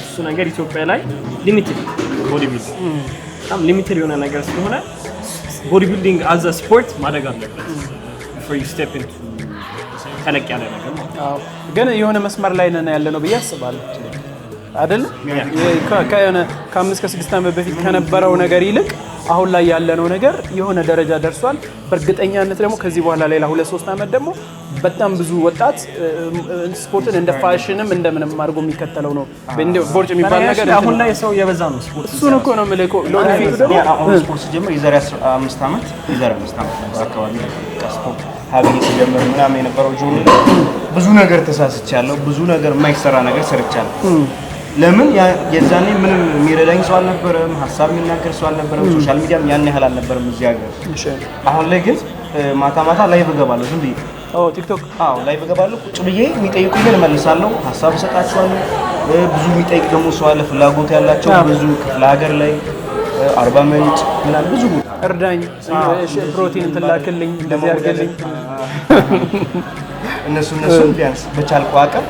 እሱ ነገር ኢትዮጵያ ላይ ሊሚትድ ቦዲ ቢልዲንግ በጣም ሊሚትድ የሆነ ነገር ስለሆነ ቦዲ ቢልዲንግ አዝ አ ስፖርት ማደግ አለበት before you step into ተለቅ ያለ ነገር ነው። ግን የሆነ መስመር ላይ ነን ያለ ነው ብዬ አስባለሁ አይደል? ከሆነ ከ5 ከ6 ዓመት በፊት ከነበረው ነገር ይልቅ አሁን ላይ ያለነው ነገር የሆነ ደረጃ ደርሷል። በእርግጠኛነት ደግሞ ከዚህ በኋላ ሌላ 2-3 ዓመት ደግሞ በጣም ብዙ ወጣት ስፖርትን እንደ ፋሽንም እንደምንም አድርጎ የሚከተለው ነው። ቦርጭ የሚባል ነገር አሁን ላይ ሰው የበዛ ነው ስፖርት። እሱን እኮ ነው የምልህ እኮ ለወደፊቱ ደግሞ አሁን ስፖርት ሲጀምር የዛሬ 5 ዓመት አካባቢ ስፖርት ሀብዬ ሲጀምር ምናምን የነበረው ጆርኒ ብዙ ነገር ተሳስቻለሁ። ብዙ ነገር የማይሰራ ነገር ሰርቻለሁ። ለምን የዛኔ ምንም የሚረዳኝ ሰው አልነበረም፣ ሀሳብ የሚናገር ሰው አልነበረም፣ ሶሻል ሚዲያም ያን ያህል አልነበረም እዚህ ሀገር። አሁን ላይ ግን ማታ ላይቭ እገባለሁ ዝም ብዬ ቲክቶክ ላይቭ እገባለሁ። ቁጭ ብዬ የሚጠይቁኝን እመልሳለሁ፣ ሀሳብ እሰጣቸዋለሁ። ብዙ የሚጠይቅ ደግሞ ሰው አለ፣ ፍላጎት ያላቸው ብዙ ክፍለ ሀገር ላይ አርባ ምንጭ ምናምን ብዙ ቦታ እርዳኝ፣ ፕሮቲን ትላክልኝ፣ እንደዚህ አድርገልኝ እነሱ ቢያንስ በቻልኩ አቅም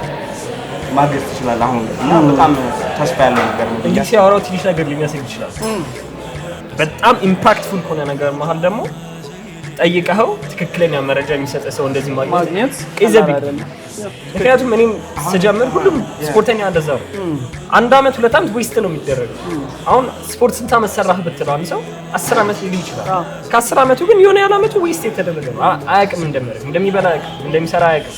ማገዝ ትችላለህ። አሁን እና በጣም ተስፋ ያለው ነገር ነው። እንግዲህ ሲያወራው ትንሽ ነገር ሊመስል ይችላል። በጣም ኢምፓክትፉል ከሆነ ነገር መሀል ደግሞ ጠይቀኸው ትክክለኛ መረጃ የሚሰጥ ሰው እንደዚህ ማግኘት ኢዘቢ። ምክንያቱም እኔም ስጀምር ሁሉም ስፖርተኛ እንደዛ ነው። 1 አመት 2 አመት ዌስት ነው የሚደረገው። አሁን ስፖርት ስንት አመት ሰራህ ብትለው አንድ ሰው 10 አመት ሊል ይችላል። ከ10 አመቱ ግን የሆነ ያለ አመቱ ዌስት የተደረገ ነው። አያውቅም እንደሚበላ አያውቅም፣ እንደሚሰራ አያውቅም።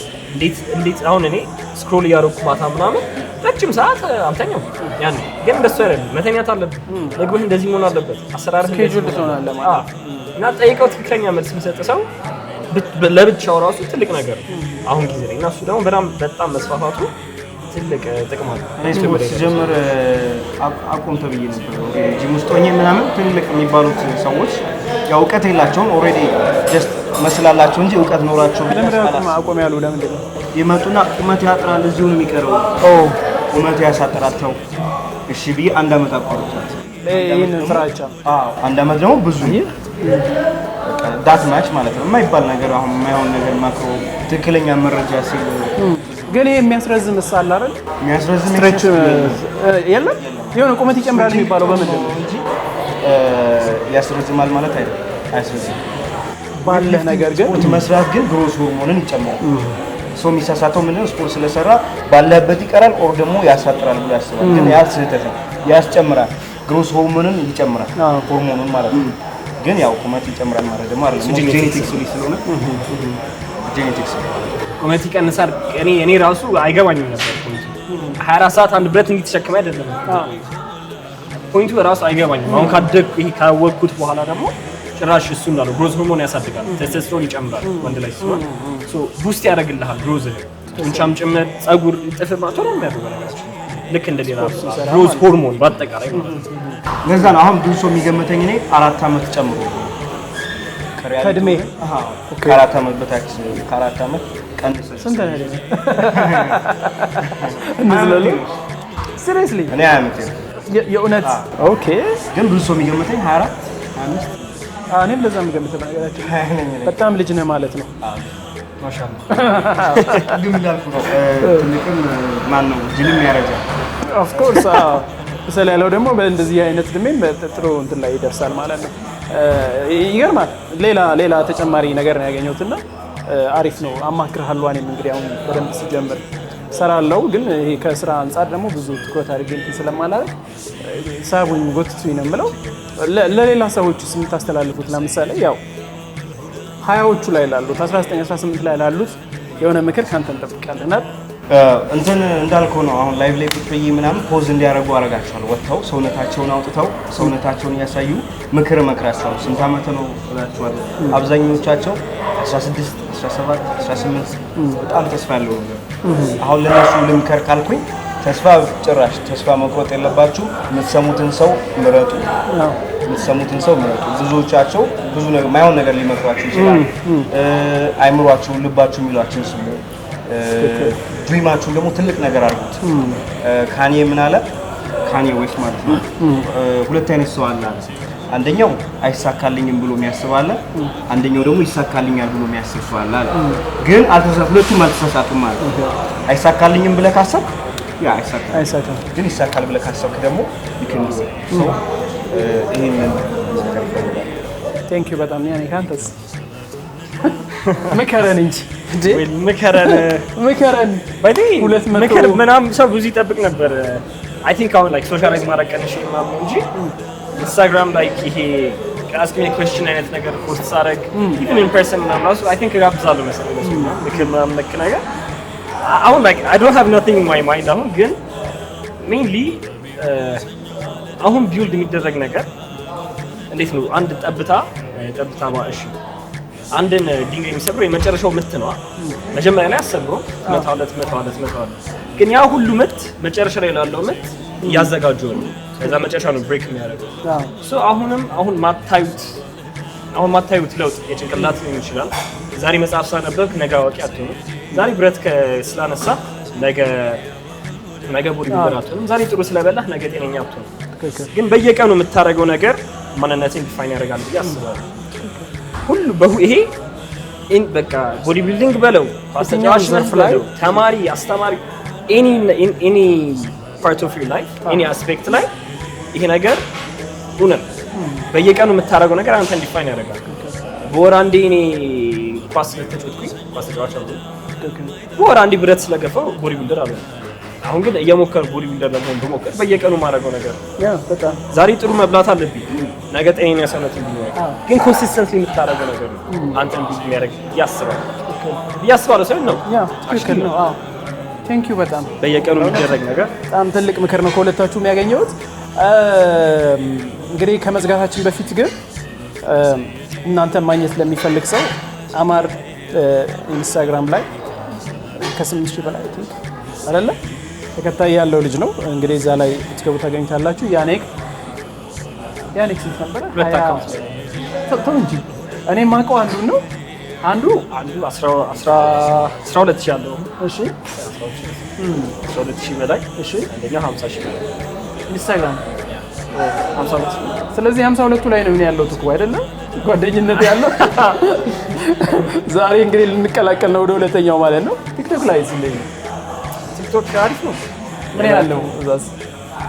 እንዴት አሁን እኔ ስክሮል እያደረኩ ማታ ምናምን ረጅም ሰዓት አልተኛም። ያን ግን እንደሱ አይደለም። መተኛት አለብህ፣ ምግብህ እንደዚህ መሆን አለበት፣ አሰራርህ ስኬጁል ትሆናለህ ማለት እና ጠይቀው ትክክለኛ መልስ የሚሰጥ ሰው ለብቻው ራሱ ትልቅ ነገር ነው አሁን ጊዜ ላይ። እና እሱ ደግሞ በጣም መስፋፋቱ ትልቅ ጥቅም አለው። ስፖርት ሲጀምር አቁም ተብዬ ነበር ጂም ውስጥ ሆኜ ምናምን። ትልቅ የሚባሉት ሰዎች ያው እውቀት የላቸውም፣ ኦልሬዲ ጀስት መስላላቸው እንጂ እውቀት ኖራቸው አቆም ያሉ ለምንድን ነው ይመጡና ቁመት ያጥራል እዚሁ ነው የሚቀረው፣ ቁመት ያሳጥራቸው። እሺ ብዬ 1 አመት አቋርጫት ይሄንን ፍራቻ። 1 አመት ደግሞ ብዙ ዳት ማች ማለት ነው የማይባል ነገር። አሁን የማይሆን ነገር ማክሮ ትክክለኛ መረጃ ሲል ግን ይሄ የሚያስረዝም ሳል አይደል? የሚያስረዝም ስትሬች የለም የሆነ ቁመት ይጨምራል የሚባለው በምንድን ነው እንጂ ያስረዝማል ማለት አይደለም። አያስረዝም ባለህ ነገር ግን ስፖርት መስራት ግን ግሮስ ሆርሞንን ይጨምራል። ሰው የሚሳሳተው ምንድነው? ስፖርት ስለሰራ ባለበት ይቀራል ኦር ደግሞ ያሳጥራል ብሎ ያስባል። ግን ያ ስህተት ነው። ያስጨምራል፣ ግሮስ ሆርሞንን ይጨምራል፣ ሆርሞኑን ማለት ነው። ግን ያው ቁመት ይጨምራል ማለት ደግሞ አይደለም። ጄኔቲክስ ስለሆነ ጄኔቲክስ ቁመት ይቀንሳል። እኔ ራሱ አይገባኝም ነበር ፖይንቱ። 24 ሰዓት አንድ ብረት እንዲተሸከመ አይደለም ፖይንቱ ራሱ አይገባኝም። አሁን ካወቅኩት በኋላ ደግሞ ጭራሽ እሱ እንዳለው ግሮዝ ሆርሞን ያሳድጋል፣ ቴስቶስትሮን ይጨምራል ወንድ ላይ ሲሆን ቡስት ያደርግልሃል ግሮዝ ጡንቻም ጭምር ጸጉር ጥፍር ማለት ነው የሚያደርገው ነገራችን ልክ እንደሌላ ግሮዝ ሆርሞን በአጠቃላይ ማለት ነው። ለዛ ነው አሁን ብዙ ሰው የሚገመተኝ እኔ 4 አመት ጨምሮ ከእድሜ ከ4 አመት በታች ከ4 አመት ቀንሰ ስንት ነው አይደል? እንዝለሉ ሲሪየስሊ እኔ አመት የእውነት ኦኬ። ግን ብዙ ሰው የሚገመተኝ 24 25 እኔም ለዛ የምገምተው ነገራችን በጣም ልጅ ነህ ማለት ነው። ማሻአላህ ግን እንዳልኩ ነው ትልቅም ማን ነው ጅልም ያረጃል። ኦፍ ኮርስ ስለ ያለው ደግሞ በእንደዚህ አይነት እድሜም ጥሩ እንትን ላይ ይደርሳል ማለት ነው። ይገርማል። ሌላ ተጨማሪ ነገር ነው ያገኘሁትና አሪፍ ነው። አማክርሃለሁ። እኔም እንግዲህ አሁን በደንብ ሲጀምር ሰራለው፣ ግን ይሄ ከስራ አንጻር ደግሞ ብዙ ትኩረት አድርጌ እንትን ስለማላደርግ ሳቡኝ ጎትቱኝ ነው የምለው። ለሌላ ሰዎች የምታስተላልፉት ለምሳሌ ያው 20ዎቹ ላይ ላሉት 19 18 ላይ ላሉት የሆነ ምክር ካንተ እንጠብቃለን አይደል? እንትን እንዳልከው ነው። አሁን ላይቭ ላይ ቁጭ ብዬ ምናምን ፖዝ እንዲያደርጉ አደርጋቸዋለሁ። ወጥተው ሰውነታቸውን አውጥተው ሰውነታቸውን እያሳዩ ምክር እመክራቸዋለሁ። ስንት ዓመት ነው እላቸዋለሁ። አብዛኞቻቸው 16 17 18 በጣም ተስፋ ያለው ነገር። አሁን ለነሱ ልምከር ካልኩኝ ተስፋ መቁረጥ የለባችሁ። የምትሰሙትን ሰው ምረጡ። ብዙዎቻቸው ብዙ ነገር ማይሆን ነገር ሊመክሯችሁ ይችላል። አይምሯችሁ፣ ልባችሁ የሚሏችሁ ስሙ። ድሪማችሁን ደግሞ ትልቅ ነገር አድርጉት። ካኔ ምን አለ? ካኔ ዌስት ማለት ነው። 2 አይነት ሰው አለ። አንደኛው አይሳካልኝም ብሎ የሚያስብ አለ። አንደኛው ደግሞ ይሳካልኛል ብሎ የሚያስብ ሰው አለ። ግን ሁለቱም አልተሳሳቱም ማለት ነው። አይሳካልኝም ብለህ ካሰብክ ያ አይሳካም። ግን ይሳካል ብለህ ካሰብክ ደግሞ ይከንስ ሰው ይሄንን ቴንክ ዩ በጣም ያኔ ካንተስ መከረን እንጂ መከረን ምክር ምናምን ሰው ብዙ ይጠብቅ ነበር። አይ ቲንክ አሁን ላይክ ሶሻላይዝ ማድረግ ቀንሽ ምናምን እንጂ ኢንስታግራም ላይ ይሄ አስክ ሚ ኩዌስችን አይነት ነገር ፖስት ሳደርግ ኢቭን ኢን ፐርሰን ምናምን ራሱ አይ ቲንክ እጋብዛለሁ መሰለኝ ምክር ምናምን ነክ ነገር። አሁን ላይክ አይ ዶንት ሃቭ ኖቲንግ ኢን ማይ ማይንድ አሁን ግን ሜይንሊ አሁን ቢውልድ የሚደረግ ነገር እንዴት ነው? አንድ ጠብታ ማእሺ አንድን ድንጋይ የሚሰብረው የመጨረሻው ምት ነው። መጀመሪያ ላይ አሰብሮ መታለት ግን ያ ሁሉ ምት መጨረሻ ላይ ላለው ምት እያዘጋጀው ነው። ከዛ መጨረሻ ነው ብሬክ የሚያደርገው። ሶ አሁን ማታዩት ለውጥ የጭንቅላት ሊሆን ይችላል፣ ዛሬ መጽሐፍ ሳነበብክ ነገ አዋቂ አትሆንም። ዛሬ ብረት ስላነሳ ነገ ቦዲ ቢልደር አትሆንም። ዛሬ ጥሩ ስለበላህ ነገ ጤነኛ አትሆንም። ግን በየቀኑ የምታደርገው ነገር ማንነትን ዲፋይን ያደርጋል ብዬ አስባለሁ። ይሄ በቃ ቦዲ ቢልዲንግ በለው ፓስተኛሽ ላይ ተማሪ አስተማሪ ኤኒ ፓርት ኦፍ ዩር ላይፍ ኤኒ አስፔክት ላይ ይሄ ነገር እውነት በየቀኑ የምታደርገው ነገር አንተን ዲፋይን ያደርጋል። በወር አንዴ እኔ ኳስ ስለተጫወትኩኝ ኳስ ተጫዋች አልኩኝ። በወር አንዴ ብረት ስለገፋው ቦዲ ቢልደር አለ። አሁን ግን እየሞከርኩ ቦዲ ቢልደር ለመሆን በሞከር በየቀኑ ማድረገው ነገር በጣም ዛሬ ጥሩ መብላት አለብኝ ነገ ጤነኛ ሰውነት እንዲኖር ግን ኮንሲስተንትሊ የምታደርገው ነገር ነው አንተን ቢልድ የሚያደርግ ያስባሉ ሰው ነው። ትክክል ነው። አዎ ቴንክ ዩ በጣም በየቀኑ የሚደረግ ነገር በጣም ትልቅ ምክር ነው ከሁለታችሁ የሚያገኘሁት። እንግዲህ ከመዝጋታችን በፊት ግን እናንተ ማግኘት ለሚፈልግ ሰው አማር ኢንስታግራም ላይ ከ8000 በላይ አይደለ ተከታይ ያለው ልጅ ነው። እንግዲህ እዛ ላይ ብትገቡ ታገኙታላችሁ። ያኔክ ስንት ነበረ? ተው እንጂ እኔ የማውቀው አንዱ 12000 ያለው እሺ 12000 በላይ እሺ አንደኛው 50000 በላይ ኢንስታግራም 52። ስለዚህ 52ቱ ላይ ነው ያለው እኮ አይደለም ጓደኝነት ያለው። ዛሬ እንግዲህ ልንቀላቀል ነው ወደ ሁለተኛው ማለት ነው። ቲክቶክ ላይ ስለዚህ ቲክቶክ አሪፍ ነው። ምን ያለው እዛስ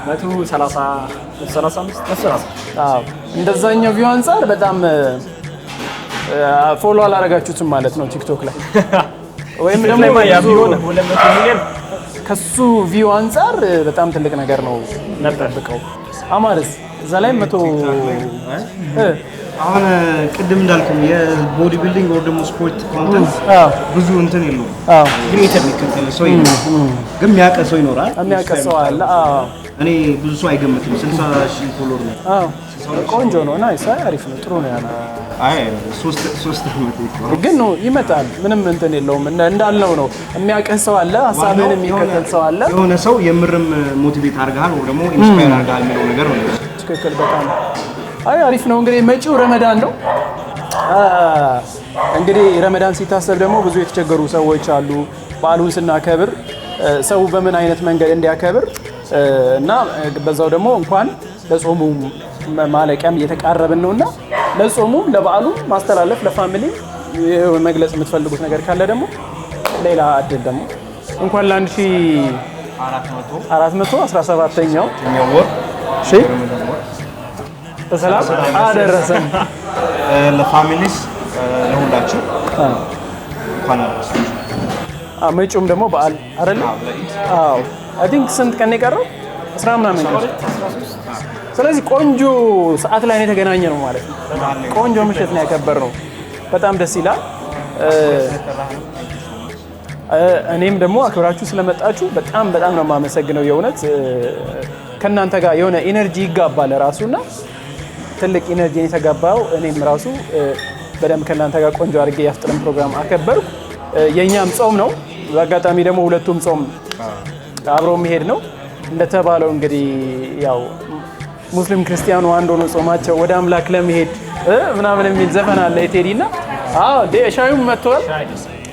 135 አዎ እንደዛኛው ቪው አንፃር በጣም ፎሎ አላረጋችሁትም ማለት ነው ቲክቶክ ላይ ወይም ደግሞ ያ ቢሆን 200 ሚሊዮን ከሱ ቪው አንፃር በጣም ትልቅ ነገር ነው ነበር። አማርስ እዛ ላይ 100 አሁን ቅድም እንዳልከው የቦዲ ቢልዲንግ ወር ደግሞ ስፖርት ኮንተንት ብዙ እንትን የለውም። ግን የሚከተል ሰው ይኖራል፣ ግን የሚያውቅ ሰው ይኖራል። የሚያውቅ ሰው አለ። እኔ ብዙ ሰው አይገምትም። 60000 ፎሎወር ነው። ቆንጆ ነው። ናይስ፣ አሪፍ ነው፣ ጥሩ ነው ያለው። አይ 3 ግን ነው ይመጣል። ምንም እንትን የለውም። እንዳልነው ነው የሚያውቅ ሰው አለ፣ ሀሳብን የሚከተል ሰው አለ። የሆነ ሰው የምርም ሞቲቬት አድርጋል ወይ ደግሞ ኢንስፓየር አድርጋል የሚለው ነገር ነው። ትክክል፣ በጣም አይ አሪፍ ነው። እንግዲህ መጪው ረመዳን ነው። እንግዲህ ረመዳን ሲታሰብ ደግሞ ብዙ የተቸገሩ ሰዎች አሉ። በዓሉን ስናከብር ሰው በምን አይነት መንገድ እንዲያከብር እና በዛው ደግሞ እንኳን ለጾሙ ማለቂያም እየተቃረብን ነውና ለጾሙ ለበዓሉ ማስተላለፍ ለፋሚሊ መግለጽ የምትፈልጉት ነገር ካለ ደግሞ ሌላ እድል ደግሞ እንኳን ለ1417ኛው ወር እሺ በሰላም አደረሰን። ለፋሚሊስ ለሁላችሁ እንኳን አደረሳችሁ። መጪውም ደግሞ በዓል አይደል? አዎ አይ ቲንክ ስንት ቀን የቀረው 10 ምናምን ነው። ስለዚህ ቆንጆ ሰዓት ላይ ነው የተገናኘ ነው ማለት ነው። ቆንጆ ምሽት ነው ያከበርነው። በጣም ደስ ይላል። እኔም ደግሞ አክብራችሁ ስለመጣችሁ በጣም ነው የማመሰግነው። የእውነት ከእናንተ ጋር የሆነ ኢነርጂ ይጋባል ራሱና ትልቅ ኢነርጂ የተጋባው እኔም ራሱ በደንብ ከእናንተ ጋር ቆንጆ አድርጌ የአፍጥርን ፕሮግራም አከበርኩ። የኛም ጾም ነው። በአጋጣሚ ደግሞ ሁለቱም ጾም አብሮ መሄድ ነው እንደተባለው እንግዲህ ያው ሙስሊም ክርስቲያኑ አንድ ሆኖ ጾማቸው ወደ አምላክ ለመሄድ ምናምን የሚል ዘፈን አለ የቴዲና አዎ ሻዩም መጥቷል።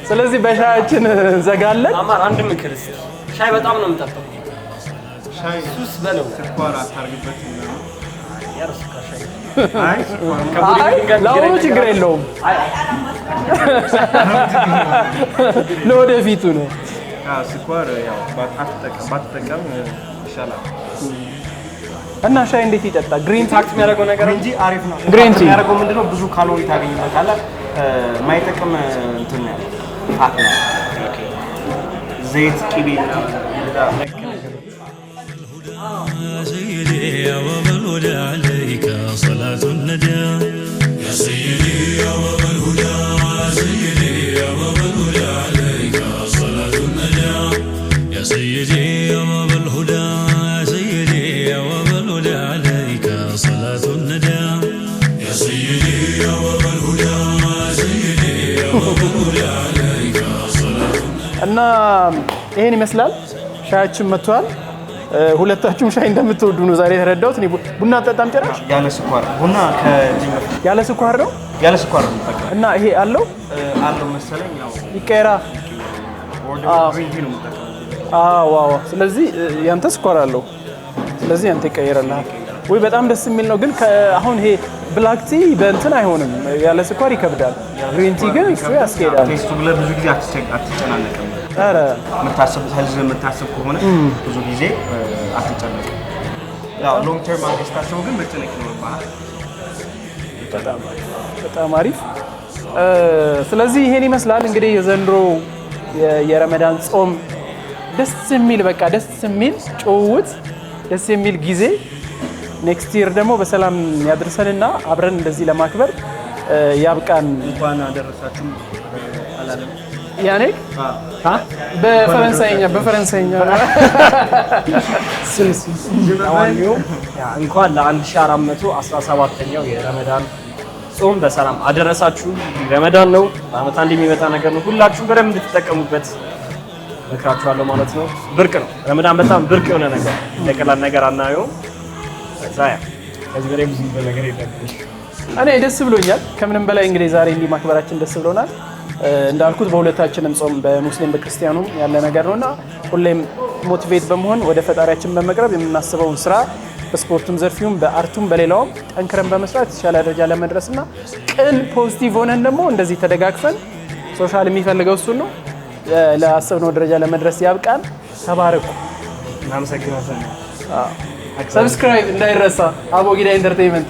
ስለዚህ በሻያችን ዘጋለን። አማር አንድ ምክር ሻይ በጣም ነው የምጠጣው። ሻይ ሱስ በለው ስኳር አታርግበት ነው። ለአሁኑ ችግር የለውም። ለወደፊቱ ነው። ስኳር ያው ባትጠቀም ይሻላል። እና ሻይ እንዴት ይጠጣ? ግሪን ቲ የሚያደርገው ነገር እንጂ አሪፍ ነው። ግሪን ቲ የሚያደርገው ምንድነው? ብዙ ካሎሪ ታገኝበታለህ። ማይጠቅም እንትን ነው ፋት ነው። ዘይት፣ ቅቤ سيدي يا باب الهدى عليك صلاة الندى يا سيدي يا باب الهدى سيدي يا باب الهدى عليك صلاة الندى يا سيدي يا باب الهدى سيدي يا باب الهدى عليك صلاة الندى يا سيدي يا باب الهدى سيدي يا باب الهدى عليك صلاة الندى እና ይሄን ይመስላል። ሻያችን መጥቷል። ሁለታችሁም ሻይ እንደምትወዱ ነው ዛሬ የተረዳሁት። እኔ ቡና አጠጣም ጭራሽ ያለ ስኳር ቡና ያለ ስኳር ነው እና ይሄ አለው መሰለኝ ያው ይቀየራ ዋው። ስለዚህ ያንተ ስኳር አለው፣ ስለዚህ ያንተ ይቀየራልሃል ወይ? በጣም ደስ የሚል ነው። ግን አሁን ይሄ ብላክ ቲ በእንትን አይሆንም፣ ያለ ስኳር ይከብዳል። ግሪን ቲ ግን እሱ ያስኬዳል። ቴስቱ ብለህ ብዙ ጊዜ አትጨናነቅም። ኧረ የምታስብ ከሆነ ብዙ ጊዜ አትጨናነቅም። ያው ሎንግ ተርም አድርገህ ግን መጨነቅ ይኖርብሃል። በጣም አሪፍ። ስለዚህ ይሄን ይመስላል እንግዲህ የዘንድሮ የረመዳን ጾም ደስ የሚል ጭውውት፣ ደስ የሚል ጊዜ። ኔክስት ይር ደግሞ በሰላም ያድርሰንና አብረን እንደዚህ ለማክበር ያብቃን። እንኳን አደረሳችሁ አላለም ያኔ በፈረንሳይኛ እንኳን ለ1417ኛው የረመዳን ጾም በሰላም አደረሳችሁ። ረመዳን ነው፣ በዓመት አንድ የሚመጣ ነገር ነው። ሁላችሁም በደንብ እንድትጠቀሙበት እመክራችኋለሁ ማለት ነው። ብርቅ ነው ረመዳን፣ በጣም ብርቅ የሆነ ነገር፣ ለቀላል ነገር አናየውም። ከዚህ በላይ ብዙ ነገር የለም። እኔ ደስ ብሎኛል ከምንም በላይ እንግዲህ ዛሬ እንዲህ ማክበራችን ደስ ብሎናል። እንዳልኩት በሁለታችንም ጾም በሙስሊም በክርስቲያኑም ያለ ነገር ነውና ሁሌም ሞቲቬት በመሆን ወደ ፈጣሪያችን በመቅረብ የምናስበውን ስራ በስፖርቱም ዘርፊውም በአርቱም በሌላውም ጠንክረን በመስራት የተሻለ ደረጃ ለመድረስና ቅን ፖዚቲቭ ሆነን ደግሞ እንደዚህ ተደጋግፈን ሶሻል የሚፈልገው እሱን ነው ለአሰብነው ደረጃ ለመድረስ ያብቃን። ተባረኩ። እናመሰግናለን። ሰብስክራይብ እንዳይረሳ አቦጊዳ ኢንተርቴይንመንት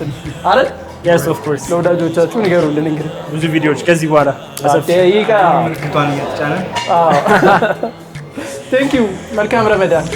አይደል? Yes of course። ለወዳጆቻችሁ ንገሩልን። እንግዲህ ብዙ ቪዲዮዎች ከዚህ በኋላ ምልክቷን እየተጫነ ቴንክ ዩ። መልካም ረመዳን።